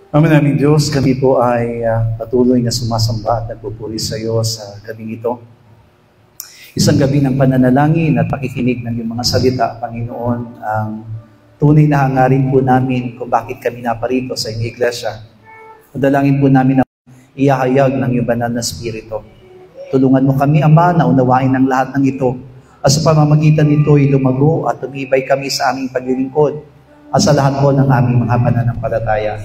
Amen namin Diyos, kami po ay patuloy na sumasamba at nagpupuri sa iyo sa gabing ito. Isang gabi ng pananalangin at pakikinig ng iyong mga salita, Panginoon, ang tunay na hangarin po namin kung bakit kami naparito sa inyong iglesia. Madalangin po namin na iahayag ng iyong banal na spirito. Tulungan mo kami, Ama, na unawain ang lahat ng ito. At sa pamamagitan nito ay lumago at tumibay kami sa aming paglilingkod at sa lahat po ng aming mga pananampalataya.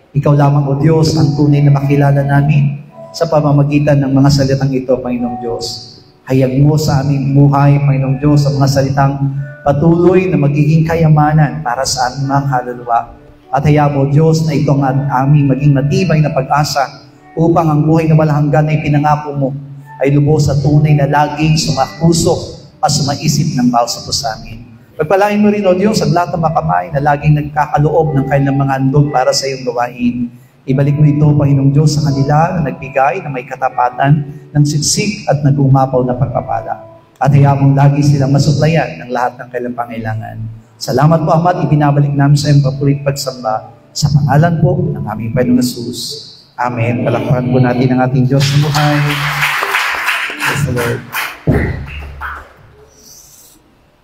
Ikaw lamang, O Diyos, ang tunay na makilala namin sa pamamagitan ng mga salitang ito, Panginoong Diyos. Hayag mo sa aming buhay, Panginoong Diyos, ang mga salitang patuloy na magiging kayamanan para sa aming mga kaluluwa. At hayag mo, Diyos, na ito ang aming maging matibay na pag-asa upang ang buhay na walang hanggan na ipinangako mo ay lubos sa tunay na laging sumapuso at sumaisip ng bawat sa amin. Pagpalain mo rin, O Diyos, ang lahat ng makamay na laging nagkakaloob ng kanilang mga handog para sa iyong gawain. Ibalik mo ito, Panginoong Diyos, sa kanila na nagbigay na may katapatan ng siksik at nagumapaw na pagpapala. At hayaan mong lagi silang masuplayan ng lahat ng kanilang pangailangan. Salamat po, Ama, at ibinabalik namin sa iyong papulit pagsamba sa pangalan po ng aming Panginoong Jesus. Amen. Palakpakan po natin ang ating Diyos na buhay. Praise the Lord.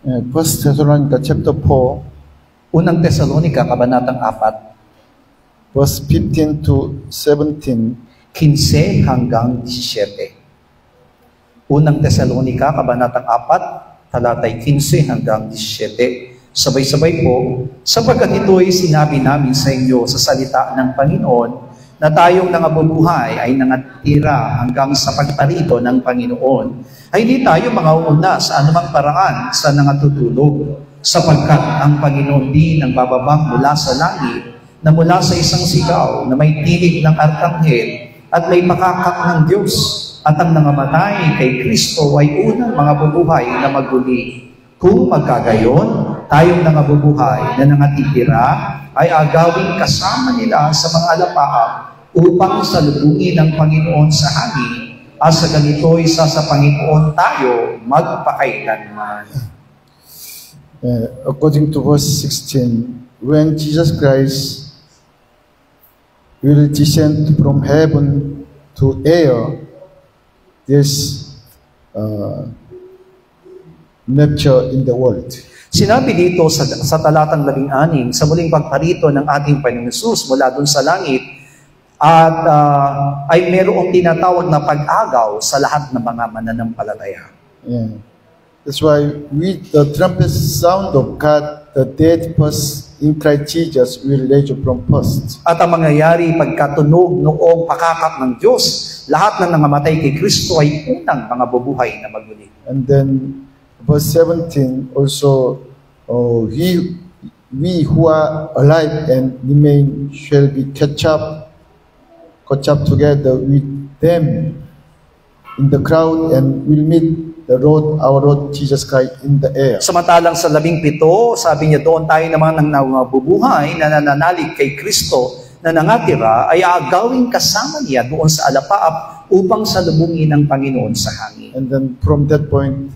1 Thessalonica chapter 4, Unang Tesalonika, Kabanatang 4, verse 15 to 17. 15 hanggang 17. Unang Tesalonika, Kabanatang 4, talatay 15 hanggang 17. Sabay-sabay po, sapagkat ito'y sinabi namin sa inyo sa salita ng Panginoon, na tayong nangabubuhay ay nangatira hanggang sa pagparito ng Panginoon, ay hindi tayo mangauuna sa anumang paraan sa nangatutulog, sapagkat ang Panginoon din ang bababang mula sa langit, na mula sa isang sigaw na may tinig ng arkanghel at may makakak ng Diyos, at ang nangamatay kay Kristo ay unang mga bubuhay na maguli. Kung magkagayon, tayong nangabubuhay na nangatitira ay agawin kasama nila sa mga alapaap upang salubungin ng Panginoon sa hangin, at sa ganito isa sa Panginoon tayo magpakailanman. According to verse 16, when Jesus Christ will descend from heaven to air, there's nature in the world. Sinabi dito sa talatang 16, sa muling pagparito ng ating Panginoon Jesus mula dun sa langit, at ay mayroong tinatawag na pag-agaw sa lahat ng mga mananampalataya. Yeah. That's why with the trumpet sound of God, the dead first in Christ Jesus will raise from first. At ang mangyayari pagkatunog noong pakakak ng Diyos, lahat ng nangamatay kay Kristo ay unang mga bubuhay na magmuli. And then verse 17 also, we who are alive and remain shall be catch up together with them in the crowd and will meet our Lord Jesus Christ in the air. Samantalang sa 17, sabi niya doon tayo naman ng nabubuhay na nananalig kay Kristo na nangatira ay aagawin kasama niya doon sa alapaap upang salubungin ng Panginoon sa hangin. And then from that point,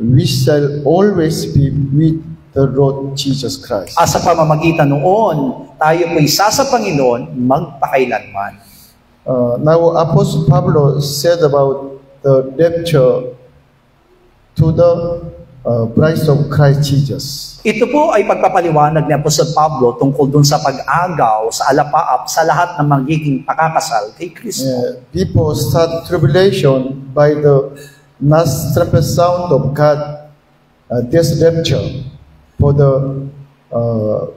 we shall always be with the Lord Jesus Christ. Sa pamamagitan noon, tayo po isa sa Panginoon magpakailanman. Now, Apostle Pablo said about the rapture to the bride of Christ Jesus. Ito po ay pagpapaliwanag ni Apostol Pablo tungkol dun sa pag-agaw, sa alapaap, sa lahat ng magiging pakakasal kay Kristo. People start tribulation by the last trumpet sound of God, this rapture for the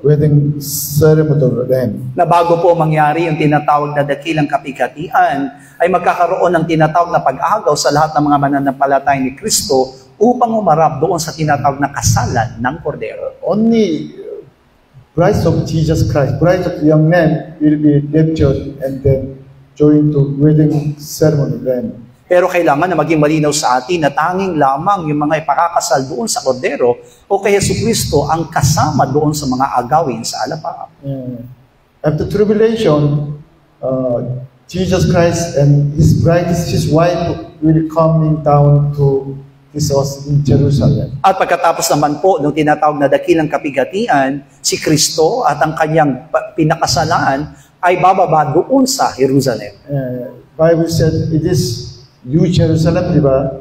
wedding ceremony of the Lamb. Na bago po mangyari yung tinatawag na dakilang kapigatian, ay magkakaroon ng tinatawag na pag-agaw sa lahat ng mga mananampalataya ni Kristo upang umarap doon sa tinatawag na kasalan ng Kordero. Only bride of Jesus Christ, bride of the young man will be raptured and then joined to wedding ceremony of the Lamb. Pero kailangan na maging malinaw sa atin na tanging lamang yung mga ipakakasal doon sa Kordero o kay Jesucristo ang kasama doon sa mga agawin sa alapaap. After tribulation, Jesus Christ and His bride, His wife, will coming down to His house in Jerusalem. At pagkatapos naman po ng tinatawag na dakilang kapigatian, si Kristo at ang kanyang pinakasalaan ay bababa doon sa Jerusalem. Bible said it is you Jerusalem, di ba?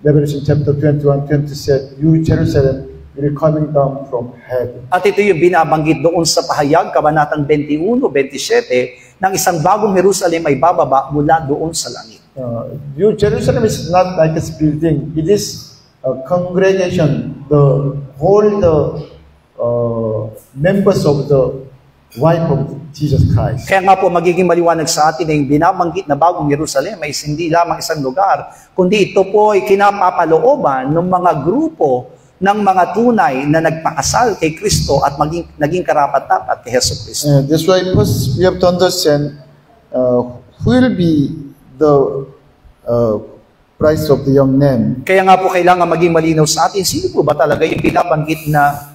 Revelation chapter 21:20 said, you Jerusalem will coming down from heaven. At ito yung binabanggit doon sa pahayag, kabanatang 21-27, ng isang bagong Jerusalem ay bababa mula doon sa langit. New Jerusalem is not like a building. It is a congregation. The whole members of the wife of Jesus Christ. Kaya nga po magiging maliwanag sa atin na yung binabanggit na bagong Jerusalem ay hindi lamang isang lugar, kundi ito po ay kinapapalooban ng mga grupo ng mga tunay na nagpakasal kay Kristo at naging karapat-dapat kay Hesus Kristo. That's why first we have to understand who will be the price of the young man. Kaya nga po kailangan maging malinaw sa atin, sino po ba talaga yung binabanggit na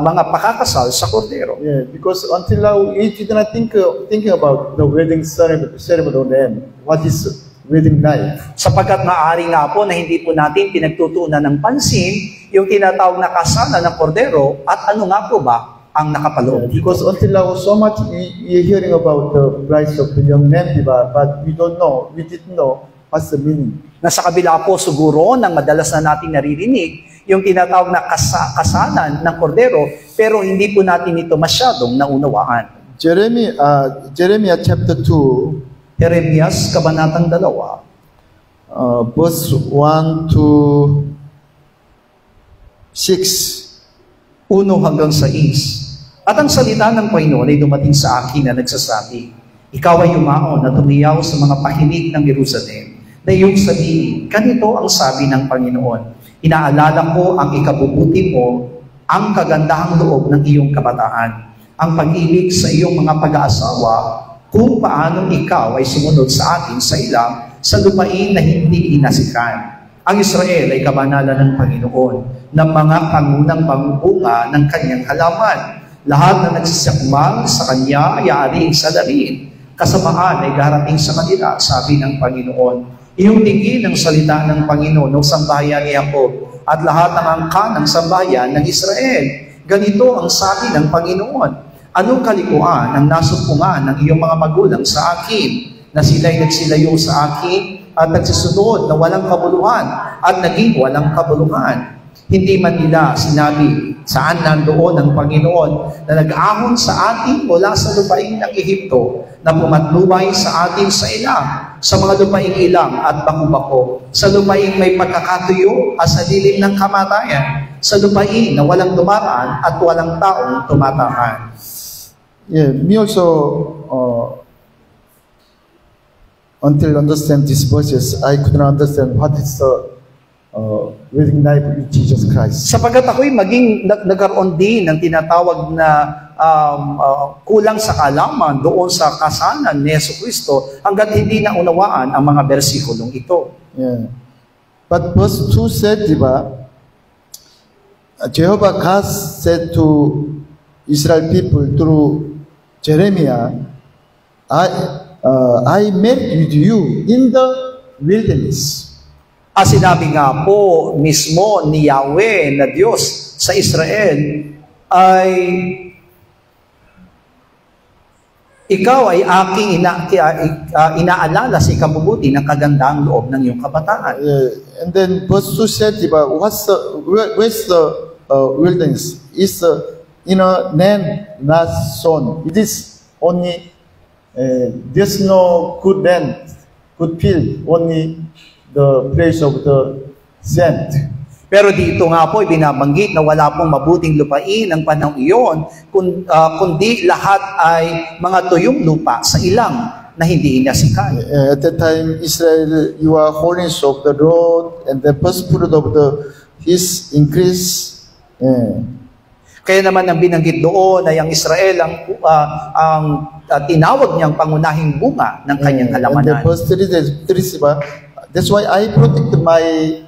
mga pakakasal sa kordero? Yeah, because until now we did not thinking about the wedding ceremony of them. What is wedding night? Sapagkat maaari nga po na hindi po natin pinagtutuunan ng pansin yung tinatawag na kasalan ng kordero at ano nga po ba ang nakapaloob. Because until now so much we hearing about the price of the young man, diba? But we didn't know what's the meaning. Nasa kabila po siguro ng madalas na natin naririnig yung tinatawag na kasalan ng kordero, pero hindi po natin ito masyadong naunawaan. Jeremiah chapter 2, Jeremias, kabanatang 2, verse 1 to 6. 1 hanggang 6. At ang salita ng Panginoon ay dumating sa akin na nagsasabi, ikaw ay yumaon at tumiyaw sa mga pakinig ng Jerusalem, na iyong sabihin, ganito ang sabi ng Panginoon, inaalala ko ang ikabubuti mo, ang kagandahang loob ng iyong kabataan, ang pag-ibig sa iyong mga pag-aasawa, kung paanong ikaw ay sumunod sa akin sa ilang sa lupain na hindi inasikan. Ang Israel ay kabanalan ng Panginoon, ng mga pangunang pamubunga ng kanyang halaman. Lahat na nagsisakmal sa kanya ay aaring salarin. Kasamaan ay darating sa kanila, sabi ng Panginoon. Iyong tingin ang salita ng Panginoon ng sambahayan ni Jacob at lahat ng angkan ng sambahayan ng Israel. Ganito ang sabi ng Panginoon. Anong kalikuan ang nasumpungan ng iyong mga magulang sa akin, na sila'y nagsilayo sa akin at nagsisunod na walang kabuluhan at naging walang kabuluhan? Hindi man nila sinabi, saan nandoon ang Panginoon na nag-ahon sa atin mula sa lupain ng Ehipto, na pumatlubay sa atin sa ilang, sa mga lupaing ilang at bako-bako, sa lupaing may pagkakatuyo at sa dilim ng kamatayan, sa lupain na walang dumaraan at walang taong tumataan. Yeah, me also, until understand these verses, I could not understand what is the wedding night with Jesus Christ. Sapagat ako'y nagkaroon din ng tinatawag na kulang sa kaalaman doon sa kasalan ni Hesus Kristo hanggat hindi naunawaan ang mga bersikulong ito. Yeah. But verse 2 said, diba, Jehovah God said to Israel people through Jeremiah, I met with you in the wilderness. Sinabi nga po mismo ni Yahweh na Diyos sa Israel ay ikaw ay aking inaalala sa ikabubuti ng kagandang loob ng iyong kabataan. And then verse 2 said, diba, where's the wilderness? It's land not sown. It is only, there's no good land, good field, only the place of the sand. Pero dito nga po, binabanggit na wala pong mabuting lupain ang panahon iyon, kundi lahat ay mga tuyong lupa sa ilang na hindi inasikan. At that time, Israel, you are holiness of the road, and the first fruit of his increase. Kaya naman ang binanggit doon ay ang Israel ang tinawag niyang pangunahing bunga ng kanyang halamanan. And the first 3 days, that's why I protect my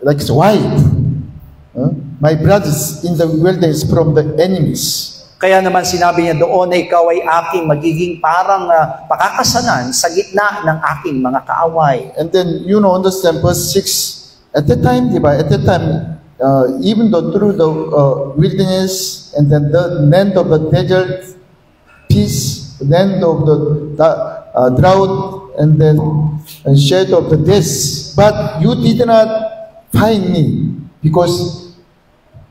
wife, my brothers in the wilderness from the enemies. Kaya naman sinabi niya doon na ikaw ay aking magiging parang pakakasalan sa gitna ng aking mga kaaway. And then, understand verse 6, at that time, even though through the wilderness and then the land of the desert, peace the land of the drought, and then shadow of the death. But you did not find me because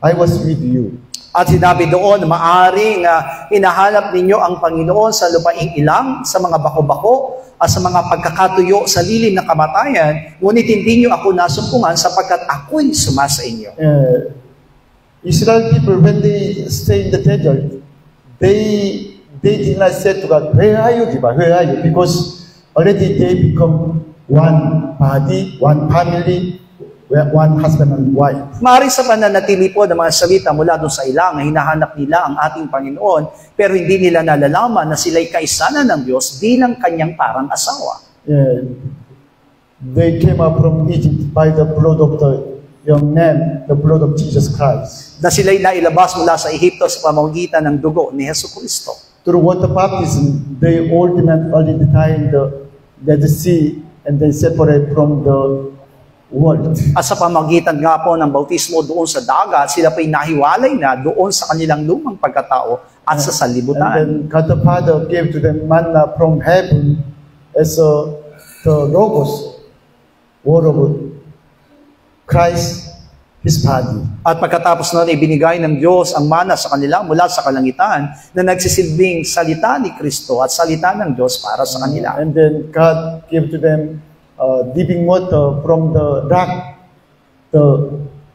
I was with you. At sinabi doon, maaring hinahanap ninyo ang Panginoon sa lupaing ilang, sa mga bako-bako, at sa mga pagkakatuyo sa lilim ng kamatayan, ngunit hindi nyo ako nasumpungan sapagkat ako'y sumasa inyo. Israel people, when they stay in the desert, they did not say to God, where are you, Diba? Where are you? Because already they become one body, one family, one husband and wife. Maaring sa pananatili po ng mga salita mula doon sa ilang, hinahanap nila ang ating Panginoon, pero hindi nila nalalaman na sila'y kaisa na ng Diyos bilang kanyang parang asawa. They came up from Egypt by the blood of the young man, the blood of Jesus Christ. Na sila'y nailabas mula sa Ehipto sa pamamagitan ng dugo ni Jesucristo. Through water baptism, they all already died in the Dead Sea and they separate from the world. At sa pamamagitan nga po ng bautismo doon sa dagat, sila pa'y nahiwalay na doon sa kanilang lumang pagkatao at sa sanlibutan. And then God the Father gave to them manna from heaven as the Logos, word of Christ, His body. At pagkatapos nun, ibinigay ng Diyos ang mana sa kanila mula sa kalangitan na nagsisilbing salita ni Kristo at salita ng Diyos para sa kanila. And then God gave to them living water from the rock, the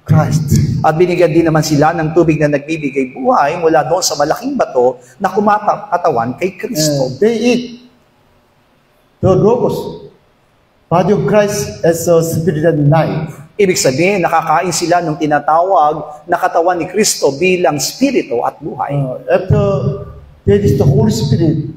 Christ. At binigyan din naman sila ng tubig na nagbibigay buhay mula doon sa malaking bato na kumakatawan kay Kristo. They eat the Logos, body of Christ as a spirit and life. Ibig sabihin, nakakain sila ng tinatawag na katawan ni Kristo bilang spirito at buhay. After there is the Holy Spirit,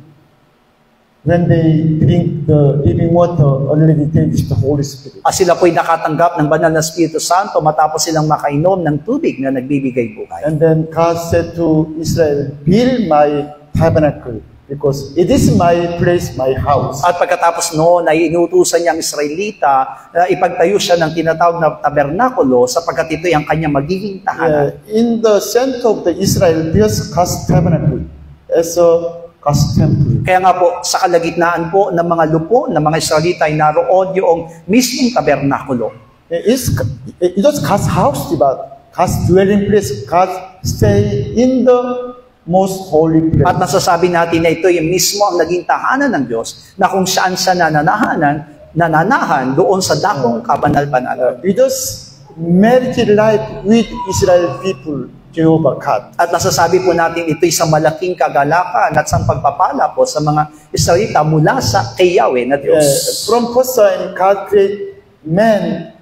when they drink the living water, already there is the Holy Spirit. At sila po'y nakatanggap ng banal na Espiritu Santo matapos silang makainom ng tubig na nagbibigay buhay. And then God said to Israel, build my tabernacle, because it is my place, my house. At pagkatapos noon ay inutusan niya ang Israelita na ipagtayo siya ng tinatawag na tabernakulo sapagkat ito'y ang kanyang magiging tahanan. In the center of the Israel, there's God's tabernacle as a God's temple. Kaya nga po, sa kalagitnaan po ng mga lupo ng mga Israelita ay naroon yung mismong tabernakulo. It was God's house, diba? God's dwelling place. God stay in the most holy place. At nasasabi natin na ito yung mismo ang naging tahanan ng Diyos na kung saan siya nananahan doon sa dakong kabanal-banal. It was marriage life with Israel people, Jehovah God. At nasasabi po natin ito isang malaking kagalakan at isang pagpapala po sa mga Israelita mula sa kay Yahweh na Diyos. From first time, God created man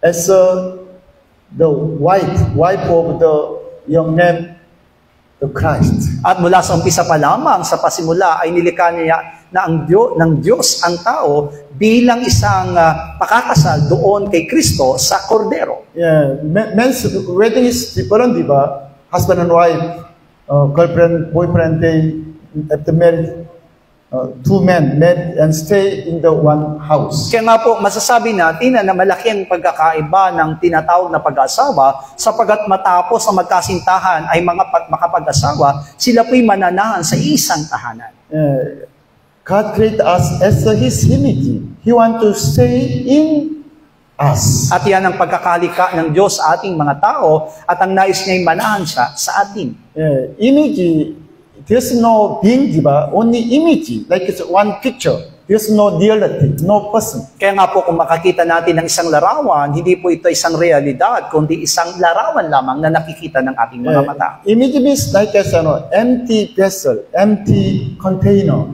as the wife of the young man, the Christ. At mula sa umpisa pa lamang sa pasimula ay nilikha niya na ng Diyos ang tao bilang isang pakakasal doon kay Kristo sa kordero. Men's wedding is different, diba? Husband and wife, girlfriend, boyfriend, they after marriage, two men met and stay in the one house. Kaya nga po, masasabi natin na malaki ang pagkakaiba ng tinatawag na pag-asawa sapagkat matapos ang magkasintahan ay mga makapag-asawa, sila po'y mananahan sa isang tahanan. God created us as His image. He wants to stay in us. At yan ang pagkakalika ng Diyos sa ating mga tao at ang nais niya'y manahan siya sa atin. Image, there's no being, diba? Only image, like it's one picture. There's no reality, no person. Kaya nga po kung makakita natin ng isang larawan, hindi po ito isang realidad, kundi isang larawan lamang na nakikita ng ating mga mata. Image means like as an empty vessel, empty container.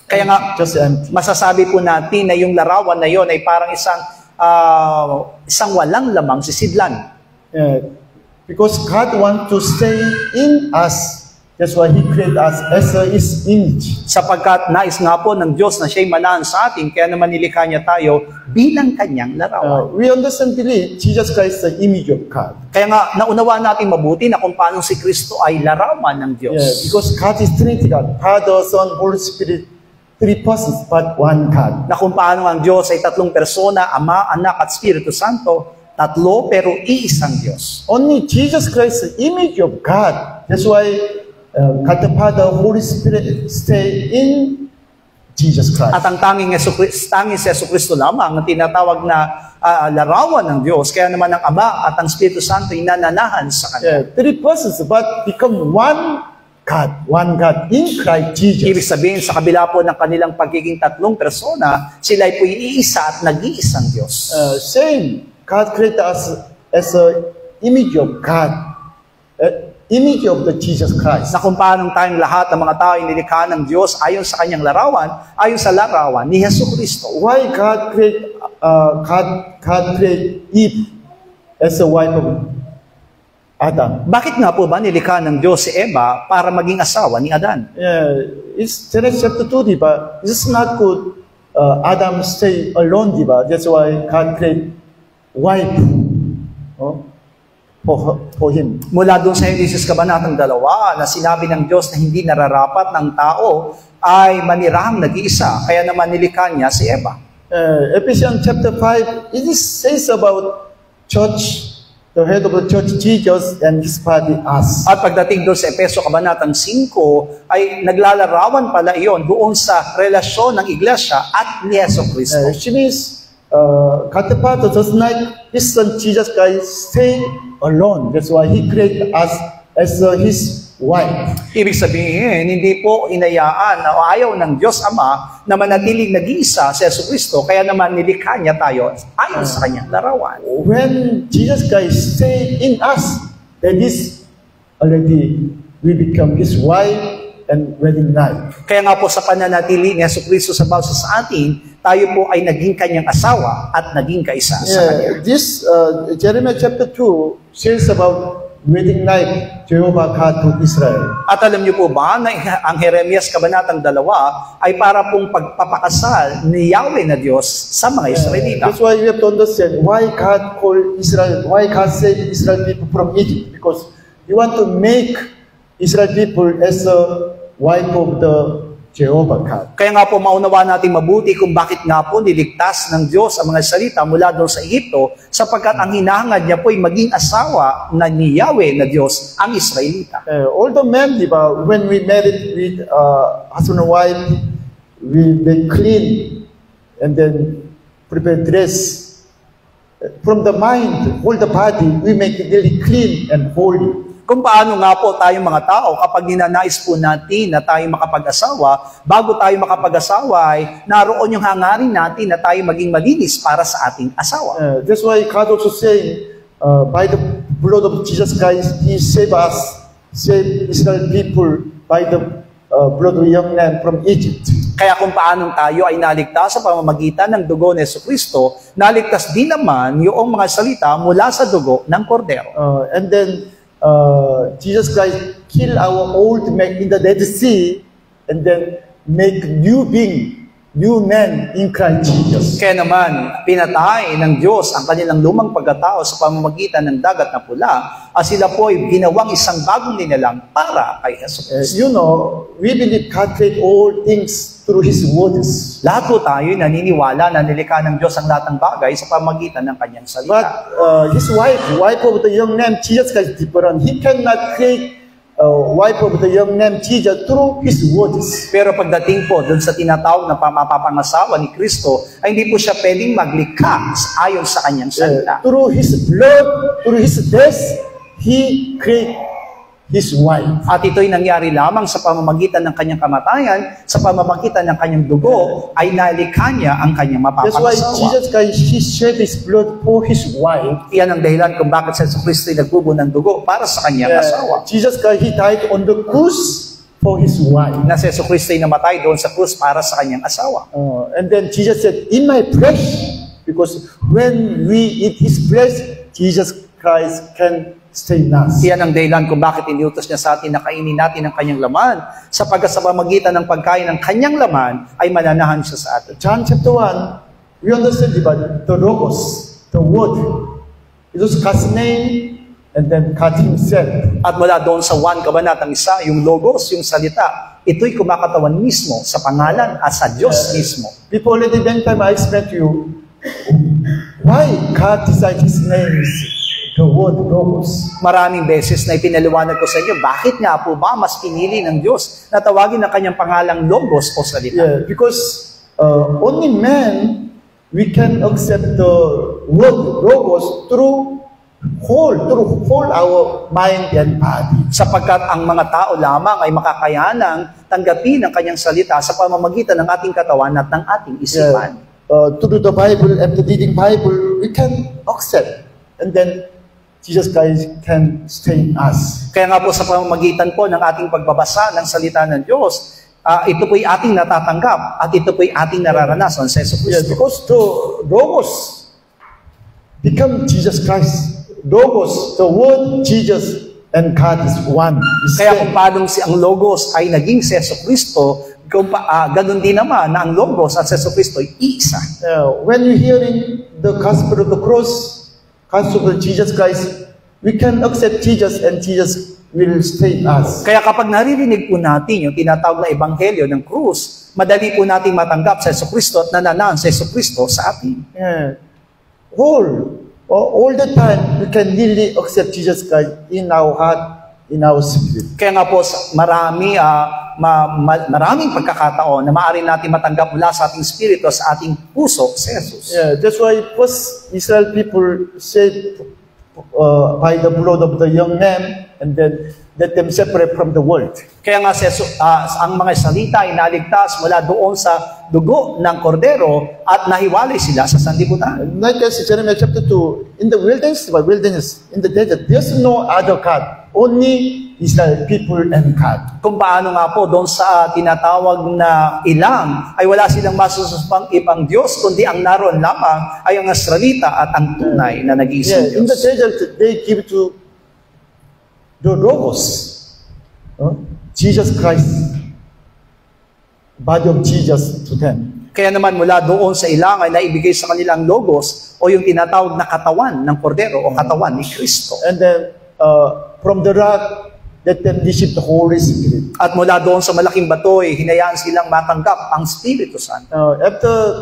Kaya nga, just empty. Masasabi po natin na yung larawan na yon ay parang isang walang lamang sisidlan. Because God wants to stay in us. That's why He created us as His image. Sapagkat nais nga po ng Diyos na siya'y manahan sa atin, kaya naman nilikha niya tayo bilang kanyang larawan. We understand, believe, Jesus Christ is the image of God. Kaya nga, naunawaan natin mabuti na kung paano si Kristo ay larawan ng Diyos. Because God is Trinity God, Father, Son, Holy Spirit, three persons, but one God. Na kung paano ang Diyos ay tatlong persona, Ama, Anak, at Espiritu Santo, tatlo pero iisang Diyos. Only Jesus Christ is the image of God. That's why God the Father, Holy Spirit stay in Jesus Christ. At ang tanging si Jesucristo lamang ang tinatawag na larawan ng Diyos. Kaya naman ang Ama at ang Espiritu Santo ay nananahan sa Kanya. Three persons, but become one God in Christ Jesus. Ibig sabihin, sa kabila po ng kanilang pagiging tatlong persona, sila po iisa at nag-iisang Diyos. Same, God created us as an image of God, image of the Jesus Christ. Na kung paano tayong lahat ng mga tao ay nilikha ng Diyos ayon sa Kanyang larawan, ayon sa larawan ni Jesucristo. Why God create Eve as a wife of Adam? Bakit nga po ba nilikha ng Diyos si Eva para maging asawa ni Adan? It's Genesis chapter 2, diba? It's not good Adam stay alone, diba? That's why God create wife for him. Mula doon sa Genesis Kabanatang 2 na sinabi ng Diyos na hindi nararapat ng tao ay manirahang nag-iisa. Kaya naman nilikha niya si Eva. Ephesians chapter 5, it says about church, the head of the church, Jesus, and his body, us. At pagdating doon sa Efeso Kabanatang 5, ay naglalarawan pala iyon doon sa relasyon ng iglesia at ni Jesucristo. Which means, God the Father does not his son Jesus Christ stay alone. That's why he created us as his wife. Ibig sabihin, hindi po inayaan o ayaw ng Diyos Ama na manatiling nag-iisa si Jesucristo, kaya naman nilikha niya tayo ayon sa Kanyang larawan. When Jesus Christ stay in us, then this already we become his wife and wedding life. Kaya nga po sa pananatili ni Jesucristo sa bawat sa atin, tayo po ay naging Kanyang asawa at naging kaisa sa Kanya. This Jeremiah chapter 2 says about wedding life, Jehovah God to Israel. At alam niyo po ba na ang Jeremias Kabanatang 2 ay para pong pagpapakasal ni Yahweh na Diyos sa mga Israelita. That's why we have to understand why God called Israel, why God saved Israel people from Egypt. Because He want to make Israel people as a wife of the Jehovah God. Kaya nga po maunawa natin mabuti kung bakit nga po niligtas ng Diyos ang mga salita mula doon sa Ehipto, sapagkat ang hinahangad niya po ay maging asawa na ni Yahweh na Diyos ang Israelita. All the men, diba, when we married with husband and wife, we make clean and then prepare dress. From the mind, whole the body, we make it really clean and holy. Kung paano nga po tayong mga tao, kapag ninanais po natin na tayo makapag-asawa, bago tayo makapag-asawa ay naroon yung hangarin natin na tayo maging malinis para sa ating asawa. That's why God also saying, by the blood of Jesus Christ, He saved us, saved Israel people by the blood of young man from Egypt. Kaya kung paanong tayo ay naligtas sa pamamagitan ng dugo ni Jesucristo, naligtas din naman yung mga salita mula sa dugo ng kordero. And then, Jesus Christ killed our old man in the Dead Sea and then make new being, new man in Christ Jesus. Kaya naman, pinatay ng Diyos ang kanilang lumang pagkatao sa pamamagitan ng dagat na pula at sila po ay ginawang isang bagong nilalang para kay Jesus. You know, we believe God created all things through His words. Lahat po tayo naniniwala na nilikha ng Diyos ang lahat ng bagay sa pamamagitan ng kanyang salita. But His wife of the young man Jesus Christ different. He cannot create wife of the young man Jesus through His words. Pero pagdating po doon sa tinatawag na mapapangasawa ni Kristo, ay hindi po siya pwedeng maglikha ayon sa kanyang salita. Through His blood, through His death, He create His wife. At ito'y nangyari lamang sa pamamagitan ng kanyang kamatayan, sa pamamagitan ng kanyang dugo, ay nalikha niya ang kanyang That's why mapapangasawa. Jesus Christ, He shed His blood for His wife. Iyan ang dahilan kung bakit si Jesucristo ay nagbubo ng dugo para sa kanyang asawa. Jesus Christ, He died on the cross for His wife. Na si Jesucristo ay namatay doon sa krus para sa kanyang asawa. And then Jesus said, in my flesh, because when we eat His flesh, Jesus Christ can stay in us. Iyan ang dahilan kung bakit iniutos niya sa atin na kainin natin ang kanyang laman, sapagkat sa pamamagitan ng pagkain ng kanyang laman ay mananahan siya sa atin. John chapter 1, we understand about the Logos, the Word. It was God's name, and then God Himself. At mula doon sa 1 Kabanatang 1, yung logos, yung salita, ito'y kumakatawan mismo sa pangalan at sa Diyos mismo. Before the time I explained to you, why God decided His name is the word Logos. Maraming beses na ipinaliwanag ko sa inyo, bakit nga po ba mas pinili ng Diyos na tawagin ang kanyang pangalang Logos o salita? Yeah, because only man, we can accept the word Logos through whole our mind and body. Sapagkat ang mga tao lamang ay makakayanang tanggapin ang kanyang salita sa pamamagitan ng ating katawan at ng ating isipan. Through the Bible and the reading Bible, we can accept, and then Jesus Christ can stay in us. Kaya nga po sa pamamagitan po ng ating pagbabasa ng salita ng Diyos, ito po'y ating natatanggap at ito po'y ating nararanasan sa Yesu Yeah, Cristo. because the Logos become Jesus Christ. Logos, the word Jesus and God is one. Kaya kung paano ang Logos ay naging si Yesu Cristo, ganun din naman na ang Logos at si Yesu Cristo ay iisa. When you hearing the gospel of the cross, gospel of Jesus Christ, we can accept Jesus and Jesus will stay in us. Kaya kapag naririnig po natin yung tinatawag na Ebanghelyo ng krus, madali po nating matanggap sa Yesu Cristo at nananaan sa Yesu Cristo sa atin. All the time, we can really accept Jesus Christ in our heart, in our spirit. Kaya nga po, maraming pagkakataon na maaari natin matanggap mula sa ating spirito, sa ating puso, sa Jesus. Yeah, that's why first Israel people said by the blood of the young man, and then let them separate from the world. Kaya nga ang mga salita ay naligtas mula doon sa dugo ng kordero at nahiwalay sila sa sanlibutan. Like as Jeremiah chapter 2, in the wilderness, in the desert, there's no other God, only Israel people and God. Kung paano nga po doon sa tinatawag na ilang ay wala silang masusumpang ibang Diyos, kundi ang naroon lamang ay ang Israelita at ang tunay na nag-iisang Diyos. In the desert, they give to the Logos, Jesus Christ, body of Jesus to them. Kaya naman mula doon sa ilang ay naibigay sa kanilang Logos o yung tinatawag na katawan ng kordero o katawan ni Kristo. And then from the rock, let them receive the Holy Spirit. At mula doon sa malaking batoy, hinayaan silang matanggap ang Espiritu Santo. After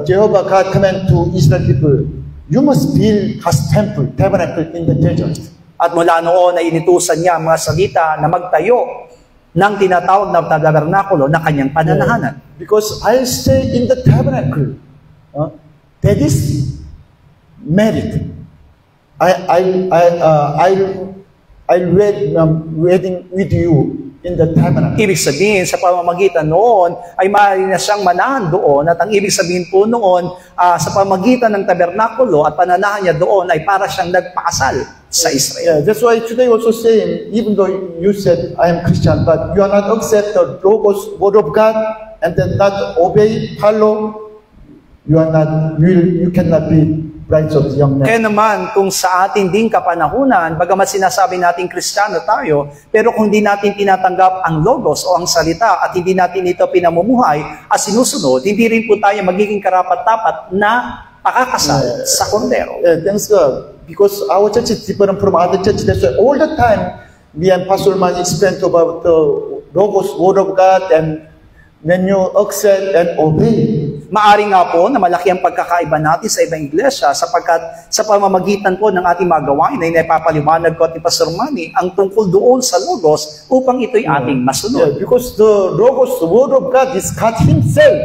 Jehovah God command to Israel people, you must build God's temple, tabernacle in the desert. At mula noon ay inutusan niya ang mga salita na magtayo ng tinatawag na tabernakulo na kanyang pananahanan. Because I'll stay in the tabernacle. That is merit. I'll wedding with you in the tabernacle. Ibig sabihin, sa pamamagitan noon, ay maaari na siyang manahan doon. At ang ibig sabihin po noon, sa pamamagitan ng tabernakulo at pananahan niya doon, ay para siyang nagpakasal sa Israel. Yeah, that's why today also saying, even though you said, I am Christian, but you are not accept the Logos, word of God, and then not obey, follow, you cannot be brides of the young man. Kaya naman, kung sa atin din kapanahunan, bagamat sinasabi natin Kristiyano tayo, pero kung hindi natin tinatanggap ang Logos o ang salita at hindi natin ito pinamumuhay at sinusunod, hindi rin po tayo magiging karapat-dapat na pakakasal sa kordero. Thanks God. Because our church is different from other churches. That's why all the time, me and Pastor Man explain about the Logos, Word of God, and when you accept and obey. Maari nga po na malaki ang pagkakaiba natin sa ibang iglesia sapagkat sa pamamagitan po ng ating mga gawain ay naipapaliwanag ko at ni Pastor Manny ang tungkol doon sa Logos upang ito'y ating masunod. Yeah, because the Logos, the Word of God is God Himself.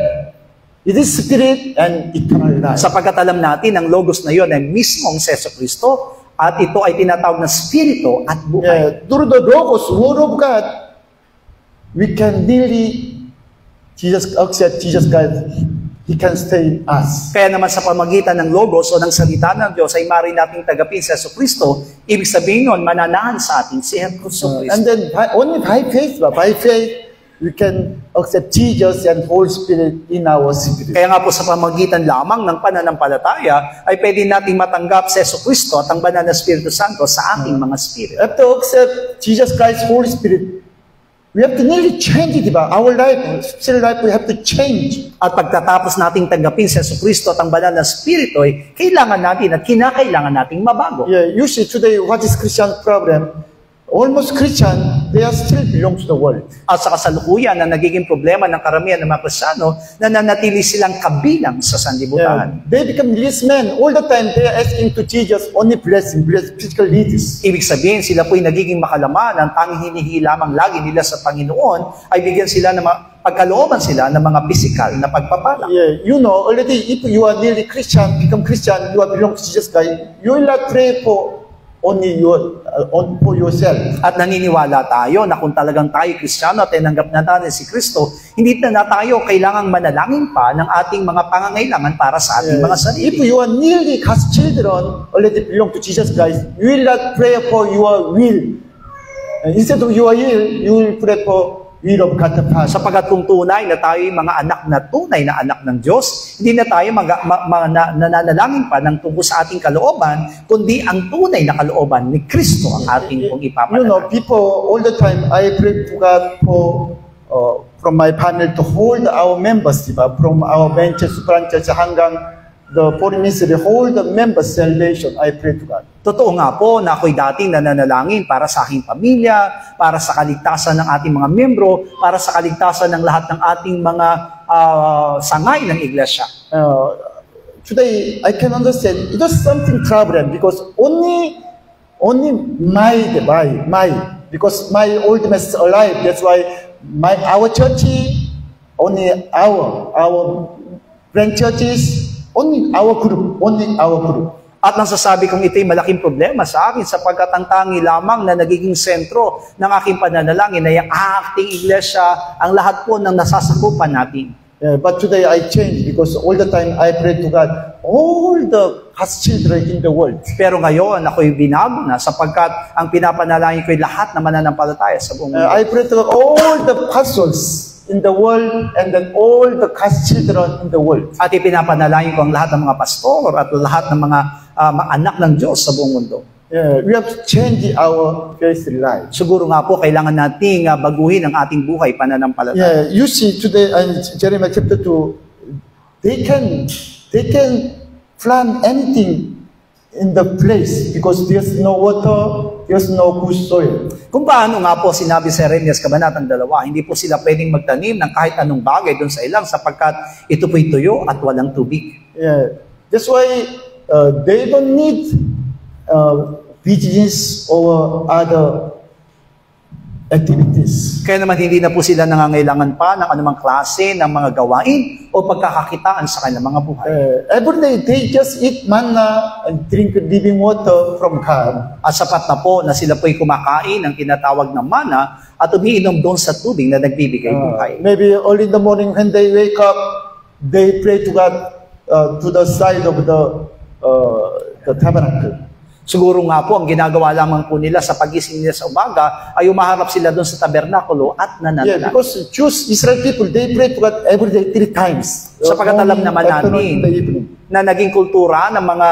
It is Spirit and eternal life. Sapagkat alam natin ang Logos na yon ay mismong si Yesu Cristo at ito ay tinatawag na Spirito at buhay. Through the Logos, Word of God, we can really accept Jesus God. He can stay in us. Kaya naman sa pamagitan ng Logos o ng salita ng Diyos ay maaari nating tagapin si Yesu Cristo. Ibig sabihin nun, mananahan sa atin si Yesu Cristo. And then only by faith, we can accept Jesus and Holy Spirit in our spirit. Kaya nga po sa pamagitan lamang ng pananampalataya ay pwede nating matanggap si Yesu Cristo at ang banal na Espiritu Santo sa ating mga spirit. After accept Jesus Christ, Holy Spirit, we have to nearly change it about our life, spiritual life, we have to change. At pagtatapos nating tanggapin si Yesu Cristo at ang banal na Espiritu ay kailangan natin at kinakailangan nating mabago. Yeah, you see today what is Christian problem? almost Christian, they are still belong to the world. At sa kasalukuyan na nagiging problema ng karamihan ng mga Kristiyano na nanatili silang kabilang sa sanlibutan. They become rich men. All the time, they are asking to Jesus only blessing, bless physical needs. Ibig sabihin, sila po'y nagiging makalaman. Ang tanging hinihingi lamang lagi nila sa Panginoon ay bigyan sila ng pagkalooban sila ng mga pisikal na pagpapala. You know, already if you are really Christian, become Christian, you are belong to Jesus Christ, you will not pray for only for yourself. At naniniwala tayo na kung talagang tayo Kristiyano at tinanggap na natin si Kristo, hindi na tayo kailangang manalangin pa ng ating mga pangangailangan para sa ating mga sarili. If you are nearly God's children, already belong to Jesus Christ, you will not pray for your will. Instead of your will, you will pray for will of God the Father. Sapagat kung tunay na tayo mga anak na tunay na anak ng Diyos, hindi na tayo nananalangin pa ng tungkol sa ating kalooban, kundi ang tunay na kalooban ni Kristo ang ating pong ipapanalangin. You know, people all the time, I pray to God for from my panel to hold our members, diba? From our benches, branches, hanggang the foreign ministry, hold the members' salvation. I pray to God. Totoo nga po na ako'y dating nananalangin para sa aking pamilya, para sa kaligtasan ng ating mga membro, para sa kaligtasan ng lahat ng ating mga sangay ng iglesia. Today, I can understand, it was something troubling because only because my old master is alive, that's why our church, only our grand churches, only our group. At nasasabi kong ito'y malaking problema sa akin sapagkat ang tangi lamang na nagiging sentro ng aking pananalangin ay ang ating iglesia, ang lahat po ng nasasakupan natin. But today I change because all the time I pray to God, all the God's children in the world. Pero ngayon, ako'y binago na sapagkat ang pinapanalangin ko'y lahat na mananampalataya sa buong mundo. I pray to God, all the pastors in the world and then all the God's children in the world. At ipinapanalangin ko ang lahat ng mga pastor at lahat ng mga anak ng Diyos sa buong mundo. We have to change our faith life. Siguro nga po, kailangan nating baguhin ang ating buhay pananampalataya. You see today in Jeremiah chapter 2, they can plant anything in the place because there's no water, there's no good soil. Kung paano nga po sinabi sa Jeremias Kabanatang 2, hindi po sila pwedeng magtanim ng kahit anong bagay doon sa ilang sapagkat ito po'y tuyo at walang tubig. That's why they don't need business or other activities. Kaya naman hindi na po sila nangangailangan pa ng anumang klase ng mga gawain o pagkakakitaan sa kanilang mga buhay. Every day, they just eat manna and drink living water from God. At sapat na po na sila po'y kumakain ng tinatawag na mana at umiinom doon sa tubig na nagbibigay buhay. Maybe early in the morning when they wake up, they pray to God to the side of the tabernacle. Siguro nga po, ang ginagawa lamang po nila sa pagising nila sa umaga ay umaharap sila doon sa tabernakulo at nananalangin. Because Jews, Israel people, they pray to God every day 3 times. Sapagkat alam naman natin na naging kultura ng mga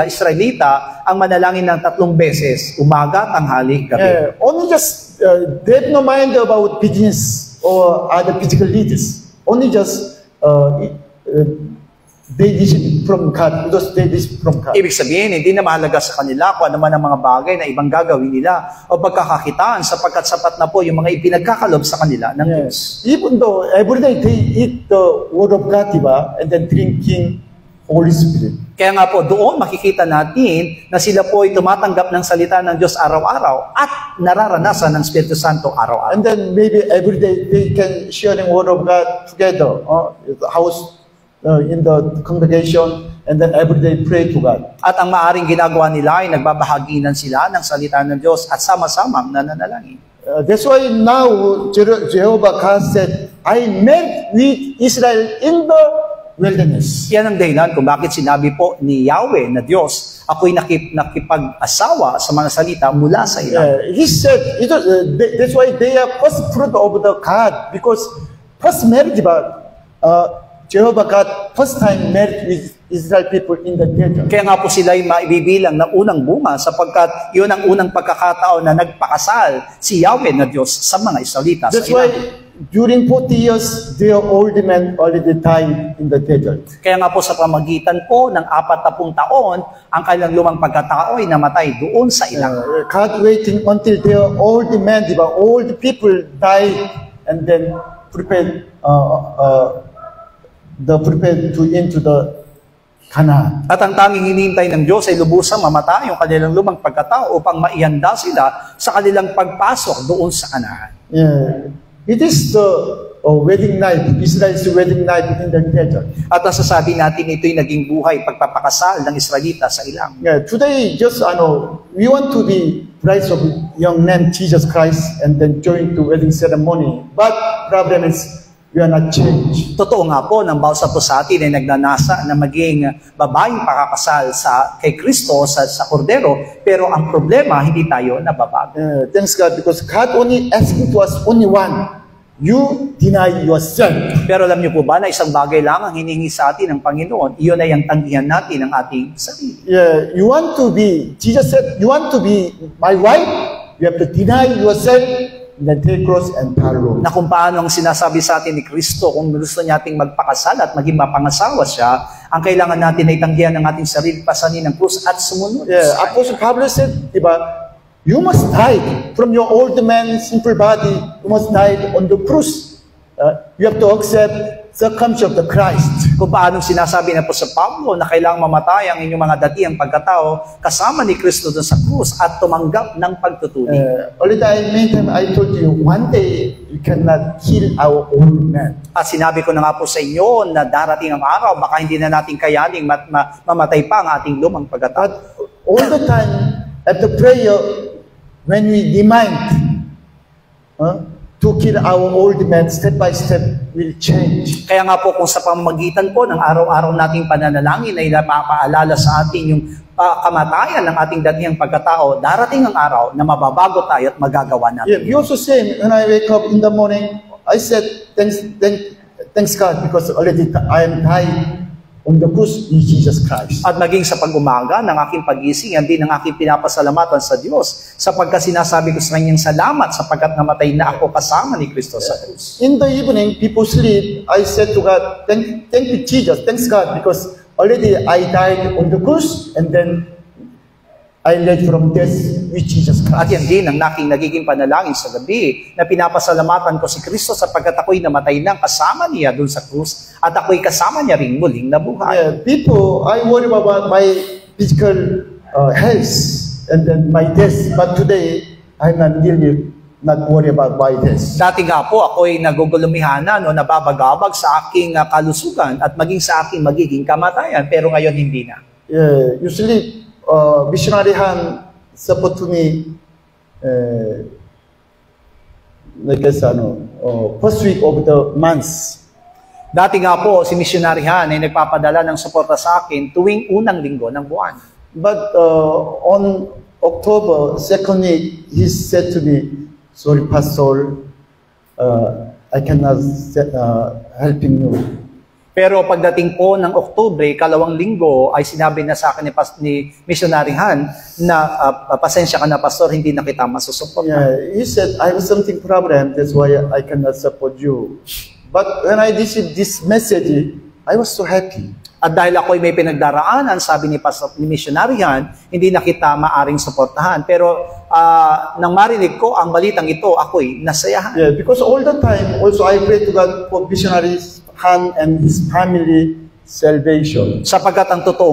Israelita ang manalangin ng 3 beses, umaga, tanghali, gabi. Only just, they have no mind about business or other physical needs. Only just, they receive from God because they receive from God. Ibig sabihin, hindi na mahalaga sa kanila kung ano man ang mga bagay na ibang gagawin nila o pagkakakitaan sapagkat sapat na po yung mga ipinagkakalob sa kanila ng Diyos. Even though every day they eat the Word of God, diba? And then drinking Holy Spirit. Kaya nga po, doon makikita natin na sila po ay tumatanggap ng salita ng Diyos araw-araw at nararanasan ng Espiritu Santo araw-araw. And then maybe every day they can share the Word of God together, the house, in the congregation, and then every day pray to God. At ang maaring ginagawa nila ay nagbabahaginan sila ng salita ng Diyos at sama-samang nananalangin. That's why now Jehovah God said, I met with Israel in the wilderness. Yan ang dahilan kung bakit sinabi po ni Yahweh na Diyos, ako'y nakipag-asawa sa mga salita mula sa ilang. He said, that's why they are first fruit of the God, because first marriage, Jehovah God first time married with Israel people in the desert. Kaya nga po sila ay maibibilang na unang bunga sapagkat yun ang unang pagkakataon na nagpakasal si Yahweh na Diyos sa mga Israelita. That's why during 40 years, their old man already died in the desert. Kaya nga po sa pamagitan po ng 40 taon, ang kanilang lumang pagkatao ay namatay doon sa ilang. God waiting until their old man, diba, old people die and then prepared to into the Canaan. At ang tanging hinihintay ng Diyos ay lubusang mamatay yung kanilang lumang pagkatao upang maihanda sila sa kanilang pagpasok doon sa Canaan. Yeah. It is the wedding night, Israel's wedding night in the desert. At nasasabi natin ito'y naging buhay pagpapakasal ng Israelita sa ilang. Yeah, today, just we want to be brides of young man Jesus Christ and then join to wedding ceremony. But problem is, we are not changed. Totoo nga po, nang bawat po sa atin ay nagnanasa na maging babaeng pakakasal kay Kristo sa kordero, pero ang problema, hindi tayo nababago. Thanks God, because God only asking to us only one. You deny yourself. Pero alam niyo po ba na isang bagay lang ang hiningi sa atin ng Panginoon, iyon ay ang tanggihan natin ng ating sarili. Yeah, you want to be, Jesus said, you want to be my wife, you have to deny yourself, and then take cross and follow. Na kung paano ang sinasabi sa atin ni Kristo, kung gusto niya ating magpakasal at maging mapangasawa siya, ang kailangan natin ay tanggihan ng ating sarili, pasanin ng krus at sumunod. Yeah, Apostle Pablo said, diba, you must die from your old man, simple body, you must die on the cross. You have to accept the coming of the Christ. Kung paano sinasabi na po sa Pablo na kailangang mamatay ang inyong mga datiang pagkatao kasama ni Kristo doon sa krus at tumanggap ng pagtuturing. Many times I told you, one day you cannot kill our old man. At sinabi ko na nga po sa inyo na darating ang araw, baka hindi na natin kayaning mamatay pa ang ating lumang pagkatao. But all the time, at the prayer, when we demand to kill our old man, step by step will change. Kaya nga po kung sa pamamagitan po ng araw-araw nating pananalangin ay napapaalala sa atin yung kamatayan ng ating datihang pagkatao, darating ang araw na mababago tayo at magagawa natin. Yeah, we also say, when I wake up in the morning, I said, thanks God, because already I am died on the cross in Jesus Christ. At maging sa pag-umaga ng aking pagising, yan din ang aking pinapasalamatan sa Diyos sapagkat sinasabi ko sa kanyang salamat sapagkat namatay na ako kasama ni Kristo sa krus. In the evening, people sleep. I said to God, thank you Jesus, thanks God, because already I died on the cross and then I led from death with Jesus Christ. At yan din ang nagiging panalangin sa gabi na pinapasalamatan ko si Kristo sapagkat ako'y namatay ng kasama niya dun sa krus at ako'y kasama niya ring muling nabuhay. Yeah, people, I worry about my physical health and then my death, but today I'm not really not worry about my death. Dati nga po ako'y nagugulumihanan o nababagabag sa aking kalusugan at maging sa aking magiging kamatayan, pero ngayon hindi na. Yeah, usually missionary Han support to me first week of the month. Dati nga po si Missionary Han ay nagpapadala ng suporta sa akin tuwing unang linggo ng buwan. But on October 2nd week, he said to me, sorry Pastor, I cannot helping you. Pero pagdating po ng Oktubre, 2 linggo, ay sinabi na sa akin ni Missionary Han na pasensya ka na pastor, hindi na kita masusupport. Yeah, he said, I have something problem, that's why I cannot support you. But when I received this message, I was so happy. At dahil ako'y may pinagdaraanan, sabi ni Missionary Han, hindi na kita maaring suportahan. Pero nang marinig ko ang balitang ito, ako'y nasayahan. Yeah, because all the time, also I pray to God for missionaries Han and his family salvation. Sapagkat ang totoo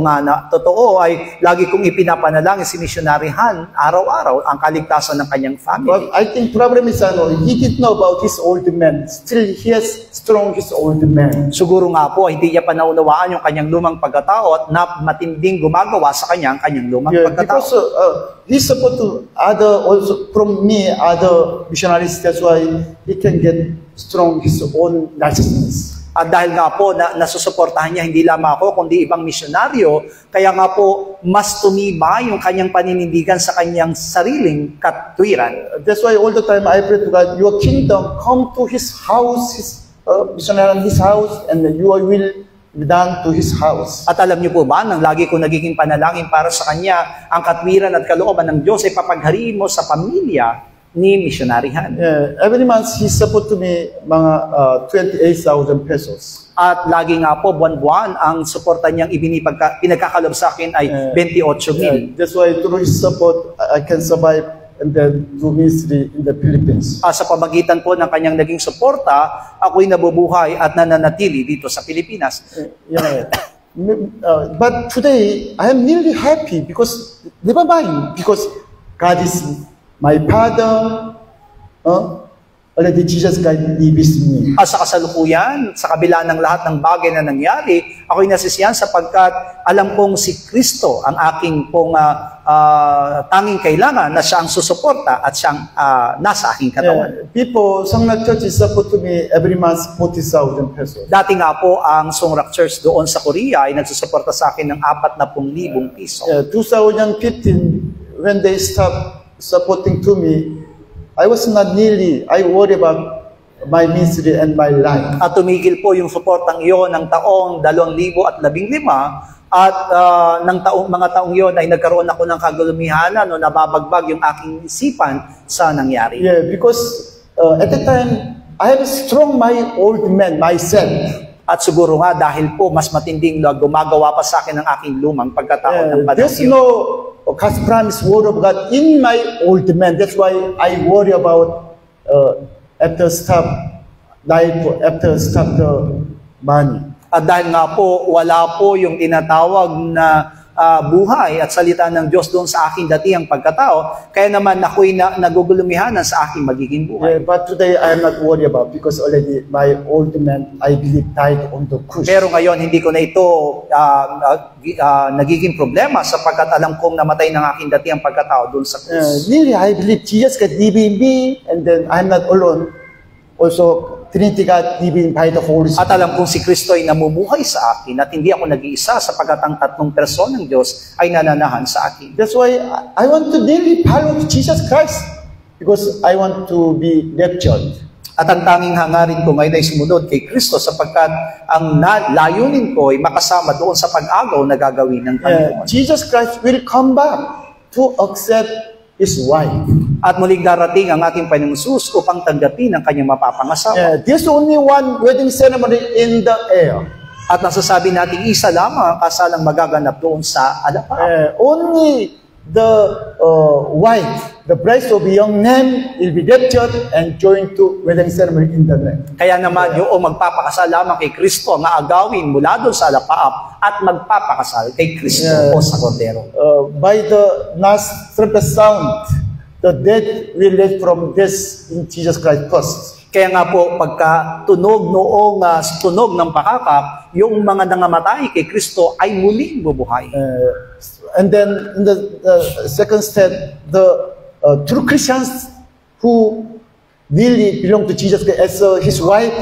ay lagi kong ipinapanalangin si Missionary Han araw-araw ang kaligtasan ng kanyang family. But I think problem is he didn't know about his old man. Still he has strong his old man. Siguro nga po hindi niya panaunawaan yung kanyang lumang pagkatao at matinding gumagawa sa kanyang lumang pagkatao. Because he support to other also from me other missionaries, that's why he can get strong his own righteousness. At dahil nga po nasusuportahan niya hindi lamang ako kundi ibang misyonaryo, kaya nga po mas tumibay yung kanyang paninindigan sa kanyang sariling katwiran. That's why all the time I pray to God, your kingdom come to his house, his missionary his house, and your will be done to his house. At alam niyo po ba, nang lagi ko nagiging panalangin para sa kanya, ang katwiran at kalooban ng Diyos ay papaghariin mo sa pamilya ni misyonarihan. Every month, he support to me mga 28,000 pesos. At lagi nga po, buwan-buwan, ang suporta niyang pinagkakalob sa akin ay 28,000. That's why through his support, I can survive and then do ministry in the Philippines. Sa pamagitan po ng kanyang naging suporta, ako'y nabubuhay at nananatili dito sa Pilipinas. But today, I am really happy because, never mind, because God is my Father, already Jesus Christ lives in me. Sa kasalukuyan, sa kabila ng lahat ng bagay na nangyari, ako'y nasisiyahan sapagkat alam kong si Kristo ang aking pong tanging kailangan na siya ang susuporta at siyang nasa aking katawan. People, Songrak Church is support to me every month 40,000 pesos. Dati nga po ang Songrak Church doon sa Korea ay nagsusuporta sa akin ng 40,000 piso. 2015, when they stopped supporting to me, I was not nearly, I worry about my ministry and my life. At tumigil po yung suportang iyon ng taong 2015 at mga taong iyon ay nagkaroon ako ng kagulumihanan o nababagbag yung aking isipan sa nangyari. Yeah, because at the time, I have strong my old man, myself. At siguro nga dahil po mas matinding gumagawa pa sa akin ng aking lumang pagkatao ng There's no God's promise word of God in my old man. That's why I worry about after stop life, after stop the money. At dahil nga po wala po yung tinatawag na buhay at salita ng Diyos doon sa aking datihang pagkatao, kaya naman ako'y nagugulumihanan sa aking magiging buhay. But today I am not worried about because already my old man, I believe, died on the cross. Pero ngayon hindi ko na ito nagiging problema sapagkat alam kong namatay ng aking datihang pagkatao doon sa krus. Really, I believe Jesus can live in me and then I'm not alone. Also, Trinity God living by the Holy Spirit. At alam kong si Kristo ay namumuhay sa akin at hindi ako nag-iisa sapagkat ang tatlong person ng Diyos ay nananahan sa akin. That's why I want to really follow Jesus Christ because I want to be raptured. At ang tanging hangarin ko ngayon ay sumunod kay Kristo sapagkat ang layunin ko ay makasama doon sa pag-agaw na gagawin ng Panginoon. Jesus Christ will come back to accept His wife. At muling darating ang ating Panginoong Hesus upang tanggapin ang kanyang mapapangasawa. There's only one wedding ceremony in the air. At nasasabi natin isa lamang ang kasalang magaganap doon sa alapaap. Only the wife, the bride of a young man will be raptured and joined to wedding ceremony in the night. Kaya naman yung magpapakasal lamang kay Kristo ang aagawin mula doon sa alapaap at magpapakasal kay Kristo o sa kordero. By the last trumpet sound, the dead will live from this in Jesus Christ first. Kaya nga po, pagka tunog tunog ng pakakak, yung mga nangamatay kay Kristo ay muling bubuhay. And then in the second step, the true Christians who really belong to Jesus Christ as His wife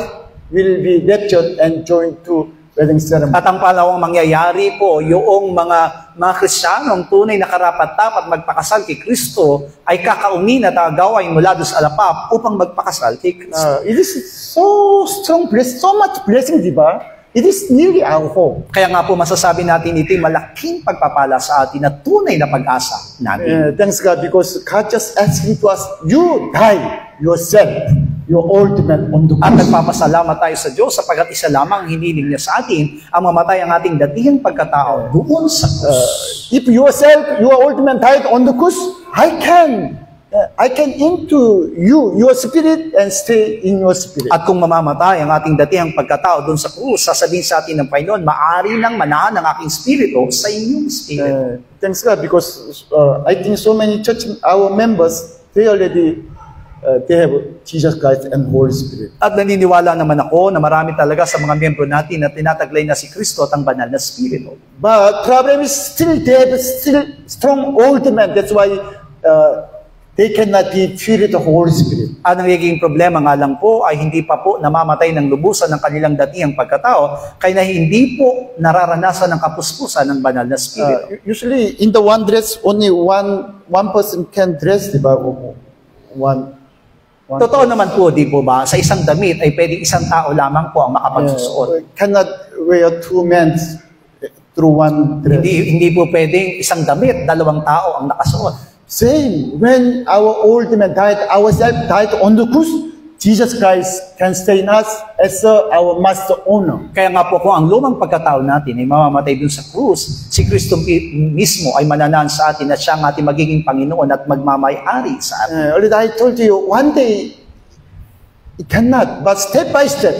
will be raptured and joined to wedding ceremony. At ang pangalawang mangyayari po, yung mga Kristiyanong tunay na karapat-dapat magpakasal kay Kristo ay kakaunin at agawain mula doon sa alapap upang magpakasal kay Kristo. It is so strong blessing, so much blessing, di ba? It is nearly our hope. Kaya nga po masasabi natin ito'y malaking pagpapala sa atin na tunay na pag-asa natin. Thanks God because God just asking to us, you die yourself, your old man on the cross. At nagpapasalamat tayo sa Diyos sapagkat isa lamang hiniling niya sa atin ang mamatay ang ating datihang pagkatao doon sa krus. If yourself, your old man died on the cross, I can into you, your spirit, and stay in your spirit. At kung mamamatay ang ating datihang pagkatao doon sa krus, sasabihin sa atin ng Panginoon, maaari nang manahan ang aking spirito sa inyong spirito. Thanks God because I think so many church, our members, they already they have Jesus Christ and Holy Spirit. At naniniwala naman ako na marami talaga sa mga miyembro natin na tinataglay na si Kristo at ang banal na spirito. But problem is still they have still strong old man. That's why they cannot be filled with the Holy Spirit. Ang nagiging problema nga lang po ay hindi pa po namamatay ng lubusan ng kanilang datihang pagkatao, kaya na hindi po nararanasan ng kapuspusan ng banal na spirito. Usually in the one dress, only one person can dress, diba? Totoo naman po, di po ba? Sa isang damit ay pwedeng isang tao lamang po ang makapagsusuot. Cannot wear two men through one dress. Hindi po pwedeng isang damit, dalawang tao ang nakasuot. Same, when our old man died, ourselves died on the cross, Jesus Christ can stay in us as our master owner. Kaya nga po kung ang lumang pagkatao natin ay mamamatay dun sa krus, si Kristo mismo ay mananahan sa atin at siya ang ating magiging Panginoon at magmamay-ari sa atin. Already I told you, one day, it cannot, but step by step,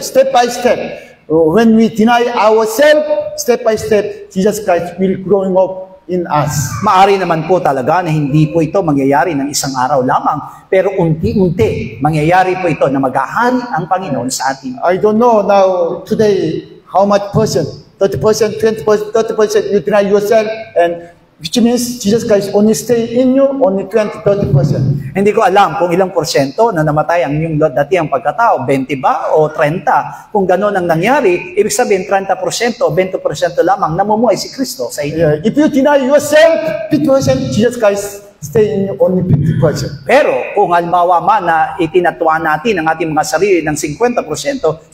when we deny ourselves, step by step, Jesus Christ will growing up in us. Maari naman po talaga na hindi po ito mangyayari ng isang araw lamang, pero unti-unti mangyayari po ito na maghahari ang Panginoon sa atin. I don't know now, today, how much percent, 30%, 20%, 30% you deny yourself, and which means Jesus Christ only stay in you, only 20-30%. Hindi ko alam kung ilang porsyento na namatay ang inyong dati ang pagkatao, 20 ba o 30? Kung gano'n ang nangyari, ibig sabihin 30% o 20% lamang namumuhay si Kristo sa inyo. Yeah, if you deny yourself 50%, Jesus Christ stay in you only 50%. Pero kung halimbawa man na itinatuan natin ang ating mga sarili ng 50%, 50%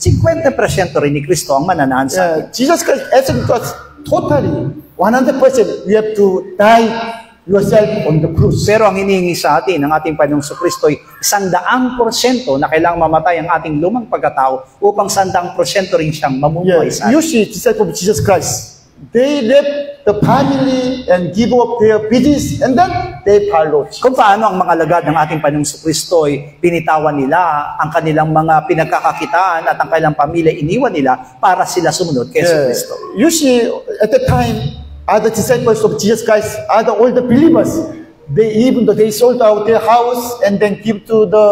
rin ni Kristo ang mananahan sa atin. Jesus Christ, as it was totally 100%, you have to die yourself on the cross. Pero ang hinihingi sa atin ng ating Panginoong Kristo ay 100% na kailangang mamatay ang ating lumang pagkatao upang 100% rin siyang mamumuhay sa atin. You see, disciples of Jesus Christ, they left the family and give up their business and then they followed. Kung paano ang mga alagad ng ating Panginoong Kristo ay binitawan nila ang kanilang mga pinagkakakitaan at ang kanilang pamilya iniwan nila para sila sumunod kay Kristo. You see, at the time, other disciples of Jesus Christ, other older believers, even though they sold out their house and then give to the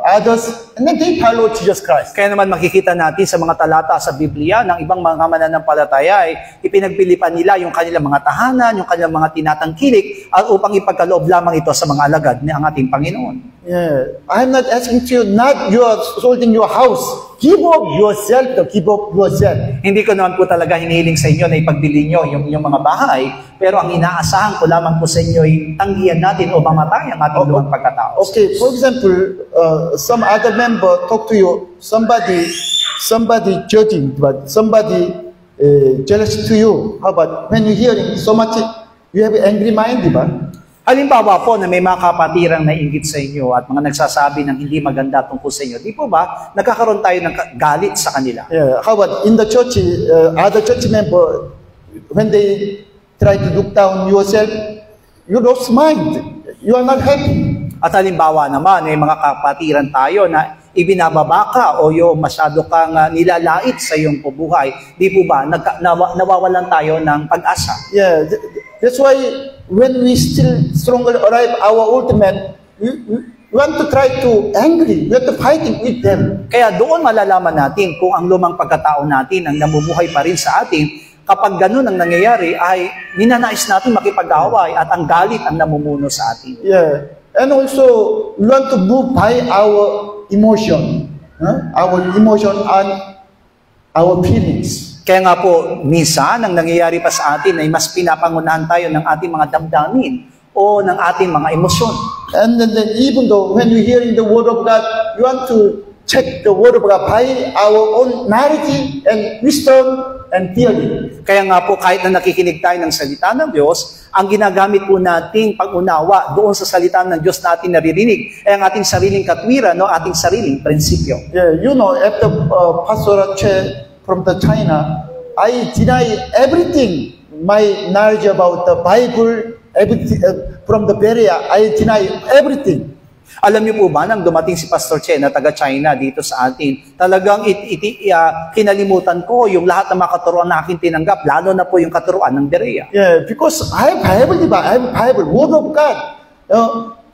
others, and then they follow Jesus Christ. Kaya naman makikita natin sa mga talata sa Biblia ng ibang mga mananampalataya ay ipinagpilipan nila yung kanilang mga tahanan, yung kanilang mga tinatangkilik upang ipagkaloob lamang ito sa mga alagad ni ang ating Panginoon. Yeah, I'm not asking you, not you are holding your house. Give up yourself to give up yourself. Hindi ko naman po talaga hinihiling sa inyo na ipagbili nyo yung mga bahay, pero ang inaasahan ko lamang po sa inyo ay tanggihan natin o mamatay ang ating lumang pagkatao. Okay, for example, some other member talk to you, somebody judging, but somebody jealous to you. How about when you hearing so much, you have angry mind, diba? Halimbawa po na may mga kapatirang nainggit sa inyo at mga nagsasabi ng hindi maganda tungkol sa inyo, di po ba nagkakaroon tayo ng galit sa kanila? Yeah, how about in the church, other church member, when they try to look down yourself, you lost mind. You are not happy. At halimbawa naman, may mga kapatiran tayo na ibinababa ka o yung masyado kang nilalait sa iyong buhay. Di po ba nawawalan tayo ng pag-asa? Yeah, that's why when we still stronger arrive our ultimate, we want to try to angry, we have to fighting with them. Kaya doon malalaman natin kung ang lumang pagkatao natin ang namumuhay pa rin sa atin. Kapag ganun ang nangyayari ay ninanais natin makipag-away at ang galit ang namumuno sa atin. Yeah, and also we want to move by our emotion, our emotion and our feelings. Kaya nga po, minsan, ang nangyayari pa sa atin ay mas pinapangunahan tayo ng ating mga damdamin o ng ating mga emosyon. And then even though when we hearing the word of God, you want to check the word of God by our own narrative and wisdom and theory. Kaya nga po, kahit na nakikinig tayo ng salita ng Diyos, ang ginagamit po nating pag-unawa doon sa salita ng Diyos na ating naririnig ay ang ating sariling katwiran, no? Ating sariling prinsipyo. Yeah, you know, after Pastor Che from the China, I deny everything, my knowledge about the Bible, everything, from the barrier, I deny everything. Alam niyo po ba, nang dumating si Pastor Che na taga-China dito sa atin, talagang kinalimutan ko yung lahat ng mga katuruan na aking tinanggap, lalo na po yung katuruan ng Berea. Yeah, because I have Bible, Word of God.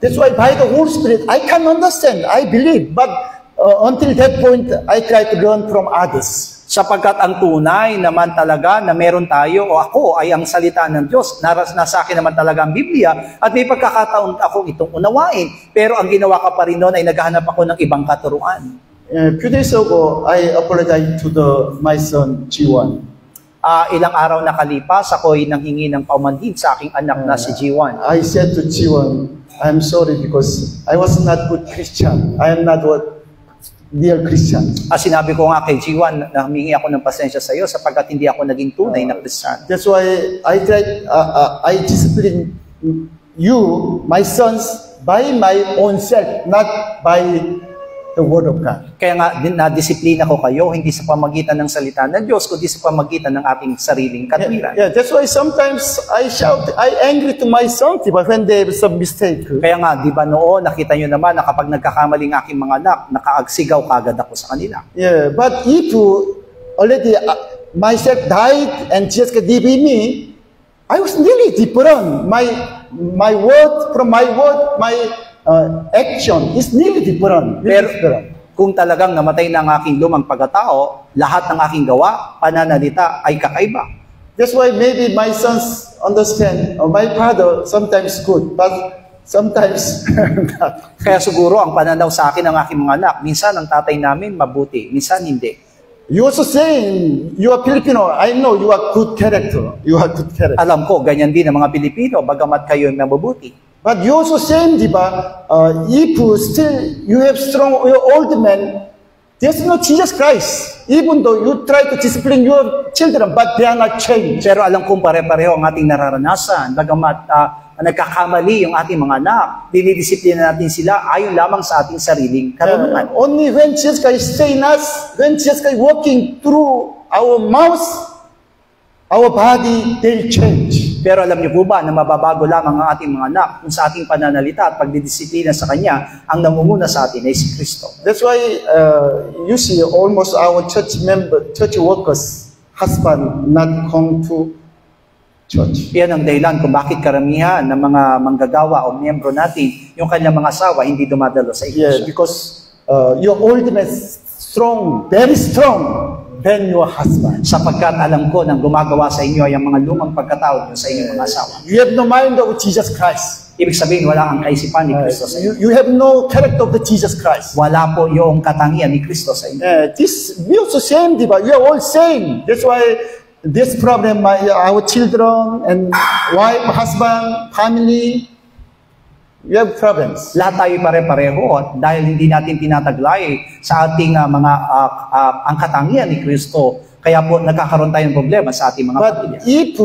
That's why by the Holy Spirit, I can understand, I believe, but until that point, I try to learn from others. Sapagkat ang tunay naman talaga na meron tayo o ako ay ang salita ng Diyos. Nasa akin naman talaga ang Biblia at may pagkakataon ako itong unawain. Pero ang ginawa ka pa rin noon ay naghahanap ako ng ibang katuruan. A few days ago, I apologized to my son, Jiwan. Ilang araw nakalipas, ako ay nanghingi ng paumanhin sa aking anak na si Jiwan. I said to Jiwan, I'm sorry because I was not good Christian. I am not what real Christian. Sinabi ko nga kay Jiwan na humingi ako ng pasensya sa iyo sapagkat hindi ako naging tunay na Kristiyano. That's why I tried, I discipline you, my sons, by my own self, not by the word of God. Kaya nga, na-disiplina ko kayo, hindi sa pamagitan ng salita ng Diyos, kundi sa pamagitan ng ating sariling katwiran. Yeah, that's why sometimes I shout, I angry to my sons when they have some mistake. Kaya nga, di ba noon, nakita nyo naman na kapag nagkakamaling aking mga anak, nakaagsigaw kagad ako sa kanila. Yeah, but if already myself died and Jesus live in me, I was really different. My word, from my word, my action is nearly different. Pero kung talagang namatay na ang aking lumang pagkatao, lahat ng aking gawa, pananalita ay kakaiba. That's why maybe my sons understand, or my father sometimes good, but sometimes not. Kaya siguro ang pananaw sa akin ng aking mga anak, minsan ang tatay namin mabuti, minsan hindi. You also saying you are Filipino. I know you are good character. You are good character. Alam ko, ganyan din ang mga Pilipino, bagamat kayo ay mabubuti. But you also saying, diba, if still you have strong, your old man, there's no Jesus Christ. Even though you try to discipline your children, but they are not changed. Pero alam kong pare-pareho ang ating nararanasan, bagamat nagkakamali yung ating mga anak, dinidisiplina natin sila ayon lamang sa ating sariling karunungan. Only when Jesus Christ stay in us, when Jesus Christ walking through our mouth, our body, they'll change. Pero alam niyo po ba na mababago lamang ang ating mga anak kung sa ating pananalita at pagdidisiplina sa Kanya, ang namumuna sa atin ay si Kristo. That's why you see almost our church workers, husband not come to church. Yan ang dahilan kung bakit karamihan ng mga manggagawa o miyembro natin, yung kanyang mga asawa, hindi dumadalo sa iglesia. Yeah, because your old man is strong, very strong than your husband. Sapagkat alam ko nang gumagawa sa inyo ay ang mga lumang pagkatao sa inyong mga asawa. You have no mind of Jesus Christ. Ibig sabihin, wala ang kaisipan ni Kristo sa inyo. You have no character of the Jesus Christ. Wala po yung katangian ni Kristo sa inyo. This we also same, diba? We are all same. That's why this problem, our children and wife, husband, family, we have problems. Lahat tayo pare-pareho at dahil hindi natin tinataglay sa ating ang katangian ni Kristo, kaya po nagkakaroon tayo ng problema sa ating mga pamilya. But if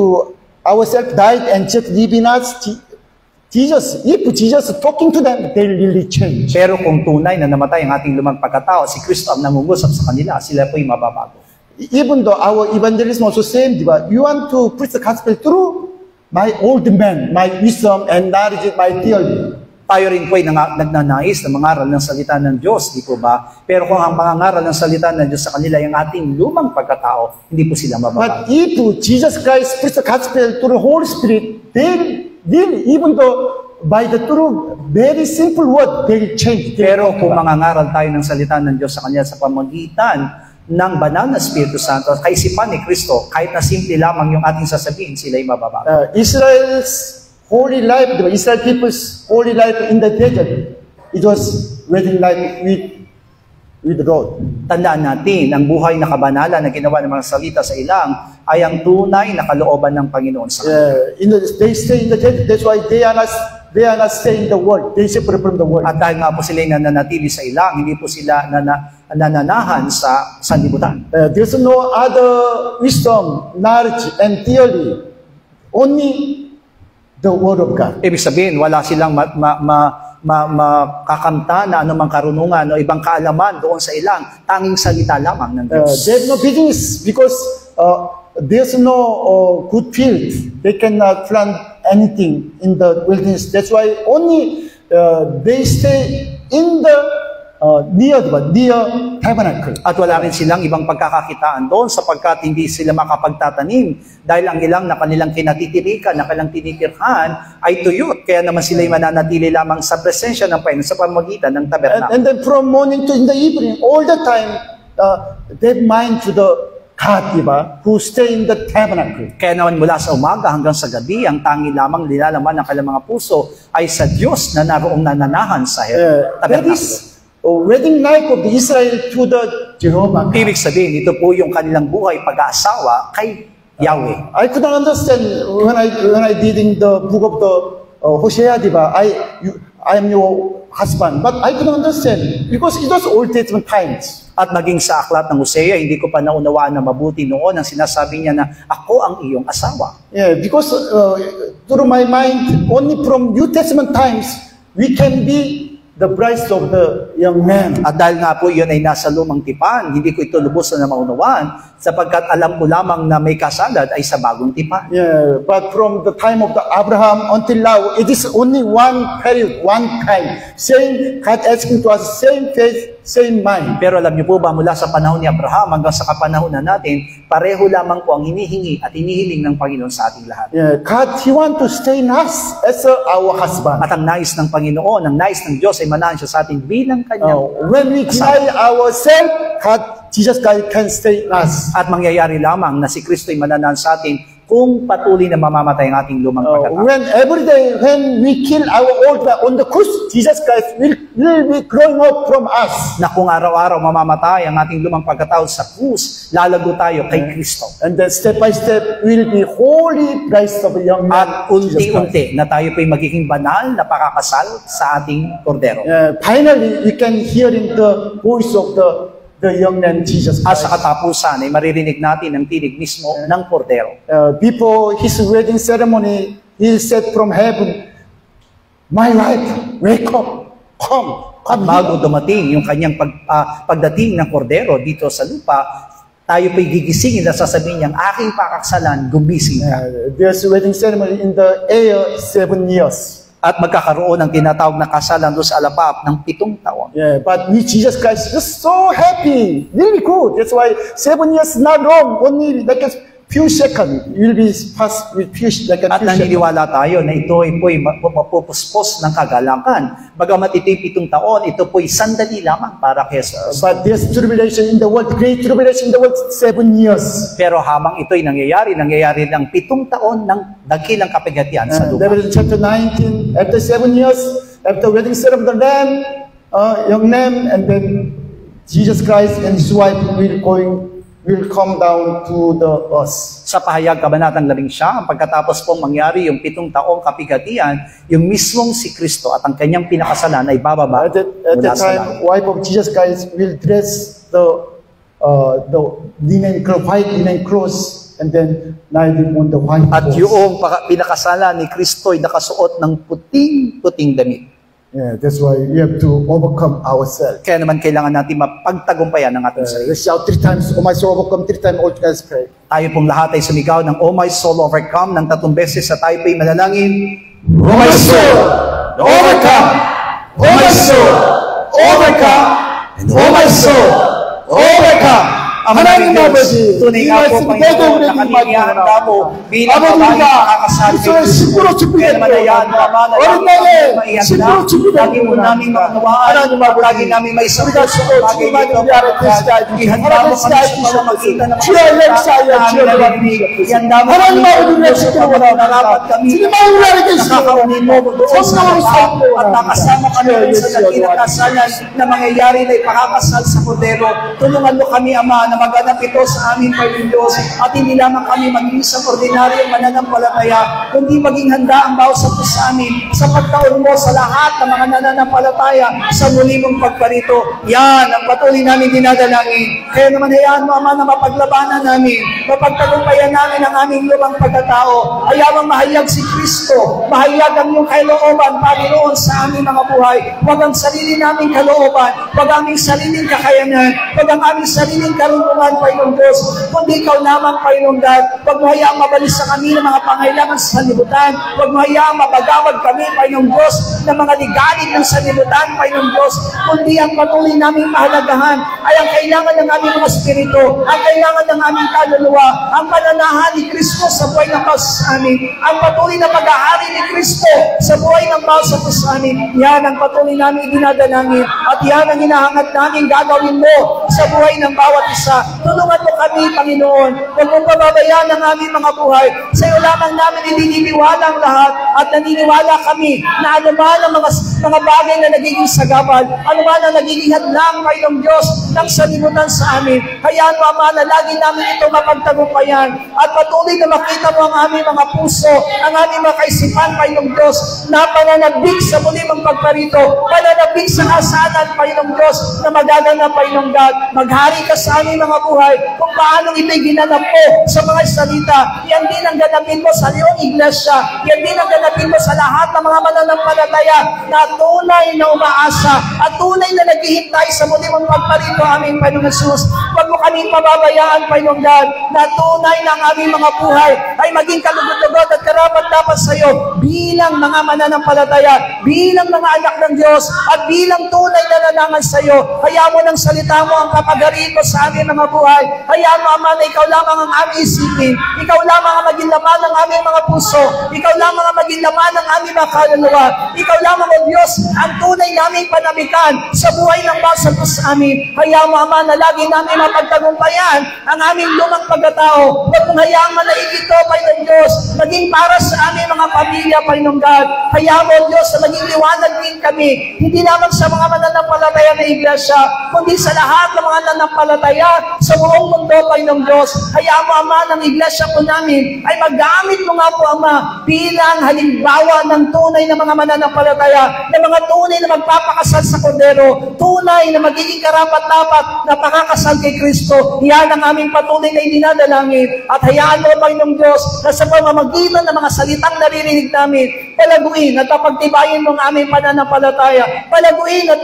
ourselves died and just live in us, if Jesus talking to them, they really change. Pero kung tunay na namatay ang ating lumang pagkatao, si Kristo ang nangungusap sa kanila, sila po'y mababago. Even though our evangelism also same, diba? You want to preach the gospel through my old man, my wisdom and knowledge, my theory. Tayo rin po'y nagnanais na mangaral ng salita ng Diyos, di po ba? Pero kung ang pangangaral ng salita ng Diyos sa kanila yung ating lumang pagkatao, hindi po sila mababago. But if Jesus Christ preach the gospel through the Holy Spirit, they even though by the true, very simple word, they change. Pero kung mangangaral tayo ng salita ng Diyos sa kanya sa pamagitan ng banal na Espiritu Santo, kaisipan ni Kristo, kahit na simple lamang yung ating sasabihin, sila'y mababago. Israel's holy life, the Israel people's holy life in the desert, it was wedding life with the Lord. Tandaan natin, ang buhay na kabanalan na ginawa ng mga salita sa ilang ay ang tunay na kalooban ng Panginoon sa kanila. They stay in the desert, that's why they are not staying in the world. They separate from the world. At dahil nga po sila nananatili sa ilang, hindi po sila nananahan sa sanlibutan. There's no other wisdom, knowledge, and theory. Only the Word of God. Ibig sabihin, wala silang makakamta na anumang karunungan o ibang kaalaman doon sa ilang, tanging salita lamang ng Diyos. They have no business because there's no good field. They cannot plant anything in the wilderness. That's why only they stay in the near tabernacle. At wala rin silang ibang pagkakakitaan doon sapagkat hindi sila makapagtatanim dahil ang ilang na kanilang kinatitirikan, na kanilang tinitirhan ay tuyot. Kaya naman sila'y mananatili lamang sa presensya ng Panginoon sa pamagitan ng tabernacle. And then from morning to in the evening, all the time, they mind to the God, diba? Who stay in the tabernacle. Kaya naman mula sa umaga hanggang sa gabi, ang tangi lamang nilalaman ng kanilang mga puso ay sa Diyos na naroong nananahan sa tabernacle. Wedding life of the Israel to the Jehovah. Ibig sabihin, ito po yung kanilang buhay pag-aasawa kay Yahweh. I couldn't understand when I reading the book of the Hosea, diba? I am your husband. But I couldn't understand because it was Old Testament times. At maging sa aklat ng Hosea, hindi ko pa naunawaan na mabuti noon ang sinasabi niya na ako ang iyong asawa. Yeah, because through my mind, only from New Testament times, we can be the brides of the young man. At dahil nga po yun ay nasa lumang tipan, hindi ko ito lubos na maunawaan sapagkat alam ko lamang na may kasalad ay sa bagong tipan. Yeah, but from the time of the Abraham until now, it is only one period, one time. Same, God asking to us, same faith, same mind. Pero alam niyo po ba, mula sa panahon ni Abraham hanggang sa kapanahonan natin, pareho lamang po ang hinihingi at hinihiling ng Panginoon sa ating lahat. Yeah, God, He want to stay in us as our husband. At ang nais ng Panginoon, ang nais ng Diyos ay manahan siya sa atin bilang kanyang When we deny ourselves, God, Jesus Christ can stay in us. At mangyayari lamang na si Kristo ay mananahan sa atin kung patuloy na mamamatay ang ating lumang pagkatao. When every day, when we kill our old man on the cross, Jesus Christ will be growing up from us. Na kung araw-araw mamamatay ang ating lumang pagkatao sa krus, lalago tayo kay Kristo. And then step by step, will be holy Christ of a young man. At unti-unti na tayo po'y magiging banal na pakakasal sa ating kordero. Finally, we can hear in the voice of the young man Jesus At sa Christ. katapusan ay maririnig natin ang tinig mismo ng kordero. Before his wedding ceremony, he said from heaven, "My wife, wake up, come." At bago dumating yung kanyang pagdating ng kordero dito sa lupa, tayo po'y gigisingin at sasabihin niyang aking pakaksalan, gumising ka. There's a wedding ceremony in the air 7 years. At magkakaroon ng tinatawag na kasalan doon sa alapap ng 7 taon. Yeah, but we Jesus Christ is so happy, really good. That's why 7 years is not long. Only like a few seconds will be passed with few like a At few seconds. naniniwala tayo na ito ay po'y mapupuspos ng kagalakan. Bagamat ito'y 7 taon, ito po'y sandali lamang para kay Jesus. But there's tribulation in the world, great tribulation in the world, 7 years. Pero habang ito'y nangyayari ng 7 taon ng dakilang kapighatian sa lupa. Revelation chapter 19, after 7 years, after wedding ceremony of the Lamb, young lamb, and then Jesus Christ and His wife will come down to the earth. Sa pahayag kabanatang 11, pagkatapos pong mangyari yung 7 taong kapighatian, yung mismong si Kristo at ang kanyang pinakasalan ay bababa At that time, wife of Jesus Christ will dress the white linen clothes, and then lie on the white At horse. yung pinakasalan ni Kristo ay nakasuot ng puting-puting damit. Yeah, that's why we have to overcome ourselves. Kaya naman kailangan natin mapagtagumpayan ng ating sarili. Let's shout 3 times, "Oh my soul, overcome." 3 times, all together pray. Tayo pong lahat ay sumigaw ng "Oh my soul, overcome" ng 3 beses sa tayo po'y manalangin. Oh my soul, overcome! Oh my soul, overcome! And oh my soul, overcome! Ang Hananin mo, Diyos, Lord. tunay nga po, Panginoon, na kami inihanda mo bilang babaeng makakasal kay Kristo. Kaya naman ayan, Ama, na namin maihanda, lagi mo namin maunawaan, lagi namin may isang puso o bagay dito, ihanda mo kami sa pamamagitan ng mga salita namin narinig. Ihanda mo kami sa pamarapat kami, nakakaunin mo doon sa lahat, at nakasama kami sa dakilang kasalan na mangyayari na ipakakasal sa kordero. Tulungan mo kami, Ama, na maganap ito sa amin, Panginoon Diyos, at hindi lamang kami maging isang ordinaryong mananampalataya, kundi maging handa ang bawat isa sa amin sa pagtaon mo sa lahat ng mga nananampalataya sa muli mong pagparito. Yan ang patuloy namin dinadalangin. Kaya naman hayaan mo, Ama, na mapaglabanan namin, mapagtagumpayan namin ang aming lumang pagkatao. Hayaan mahayag si Kristo, mahayag ang iyong kalooban, Panginoon, sa aming mga buhay. Huwag ang sarili naming kalooban, huwag ang aming sariling kakayanan, huwag ang aming sariling karunungan, Panginoon Diyos, kundi ikaw lamang, Panginoon God. Huwag mo hayaang mabalis sa kami ng mga pangailangan sa sanlibutan. Huwag mo hayaang mapagawad kami, Panginoon Diyos, ng mga ligalig ng sanlibutan, Panginoon Diyos, kundi ang patuloy naming mahalagahan ay ang kailangan ng aming mga spirito, ang kailangan ng aming kaluluwa, ang pananahan ni Kristo sa buhay ng bawat sa amin, ang patuloy na pag-ahari ni Kristo sa buhay ng bawat sa amin. Yan ang patuloy namin dinadalangin at yan ang hinahangat namin gagawin mo sa buhay ng bawat isa. umaasa. Tulungan mo kami, Panginoon. Huwag mong pababayaan ang aming mga buhay. Sa iyo lamang namin ininiwala ang lahat at naniniwala kami na anuman ang mga bagay na nagiging sagabal, anuman ang nagiging hadlang, Panginoong Diyos, ng salimutan sa amin. Hayaan mo, Ama, na lagi namin ito mapagtagumpayan at patuloy na makita mo ang aming mga puso, ang aming mga kaisipan, Panginoong Diyos, na pananabik sa muli mong pagparito, pananabik sa kasanan, Panginoong Diyos, na magaganap, Panginoong God. Maghari ka sa aming mga buhay kung paano ito'y ginanap mo sa mga salita. Yan din ang ganapin mo sa iyong iglesia. Yan din ang ganapin mo sa lahat ng mga mananampalataya na tunay na umaasa at tunay na naghihintay sa muli mong pagparito, aming Panginoong Jesus. Huwag mo kaming pababayaan, Panginoong God, na tunay na ang aming mga buhay ay maging kalugod-lugod at karapat-dapat sa iyo bilang mga mananampalataya, bilang mga anak ng Diyos, at bilang tunay na nanangan sa iyo. Hayaan mo ng salita mo ang kapagariin mo sa aming mga buhay. Hayaan mo, Ama, na ikaw lamang ang aming isipin. Ikaw lamang ang maging laman ng aming mga puso. Ikaw lamang ang maging laman ng aming mga kaluluwa. Ikaw lamang, O Diyos, ang tunay naming panamikan sa buhay ng bawat sa amin. Hayaan mo, Ama, na lagi namin mapagtagumpayan ang aming lumang pagkatao. Huwag mong hayaan manaig ito, Panginoon Diyos, maging para sa aming mga pamilya, Panginoong God. Hayaan mo, O Diyos, na maging liwanag din kami, hindi lamang sa mga mananampalataya na iglesia, kundi sa lahat ng mga mananampalataya sa buong mundo, Panginoong Diyos. Hayaan mo, Ama, ng iglesia po namin ay magamit mo nga po, Ama, bilang halimbawa ng tunay na mga mananampalataya, ng mga tunay na magpapakasal sa Kordero, tunay na magiging karapat-dapat na pakakasal kay Kristo. Yan ang aming patuloy na ininadalangin. At hayaan mo, Panginoong Diyos, na sa pamamagitan ng mga salitang naririnig namin, palaguin at papagtibayin mo ang aming pananampalataya. Palaguin at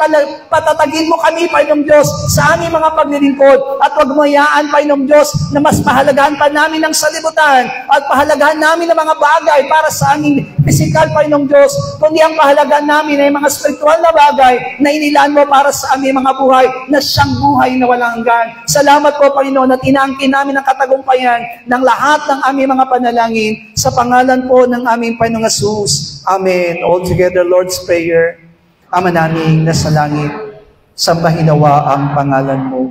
patatagin mo kami, Panginoong Diyos, sa aming mga paglilingkod. At huwag mo hayaan, Panginoong Diyos, na mas pahalagahan pa namin ang salibutan at pahalagahan namin ang mga bagay para sa aming physical, Panginoong Diyos, kundi ang pahalagahan namin ay mga spiritual na bagay na inilaan mo para sa aming mga buhay na siyang buhay na walang hanggan. Salamat po, Panginoon, at inaangkin namin ang katagumpayan ng lahat ng aming mga panalangin sa pangalan po ng aming Panginoong Jesus. Amen. All together, Lord's Prayer. Ama naming nasa langit, sambahin nawa ang pangalan mo.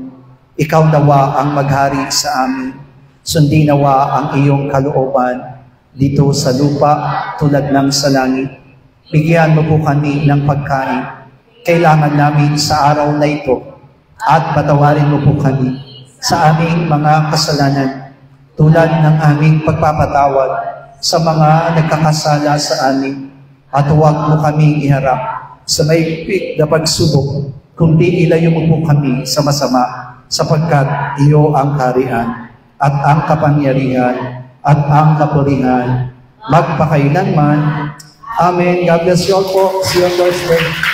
Ikaw nawa ang maghari sa amin. Sundin nawa ang iyong kalooban dito sa lupa tulad ng sa langit. Bigyan mo po kami ng pagkain kailangan namin sa araw na ito at patawarin mo po kami sa aming mga kasalanan tulad ng aming pagpapatawad sa mga nagkakasala sa amin at huwag mo kaming iharap sa maigpit na pagsubok kundi ilayo mo po kami sa masama sapagkat iyo ang kaharian at ang kapangyarihan at ang kapurihan magpakailanman. Amen. God bless you all po. See you on Thursday.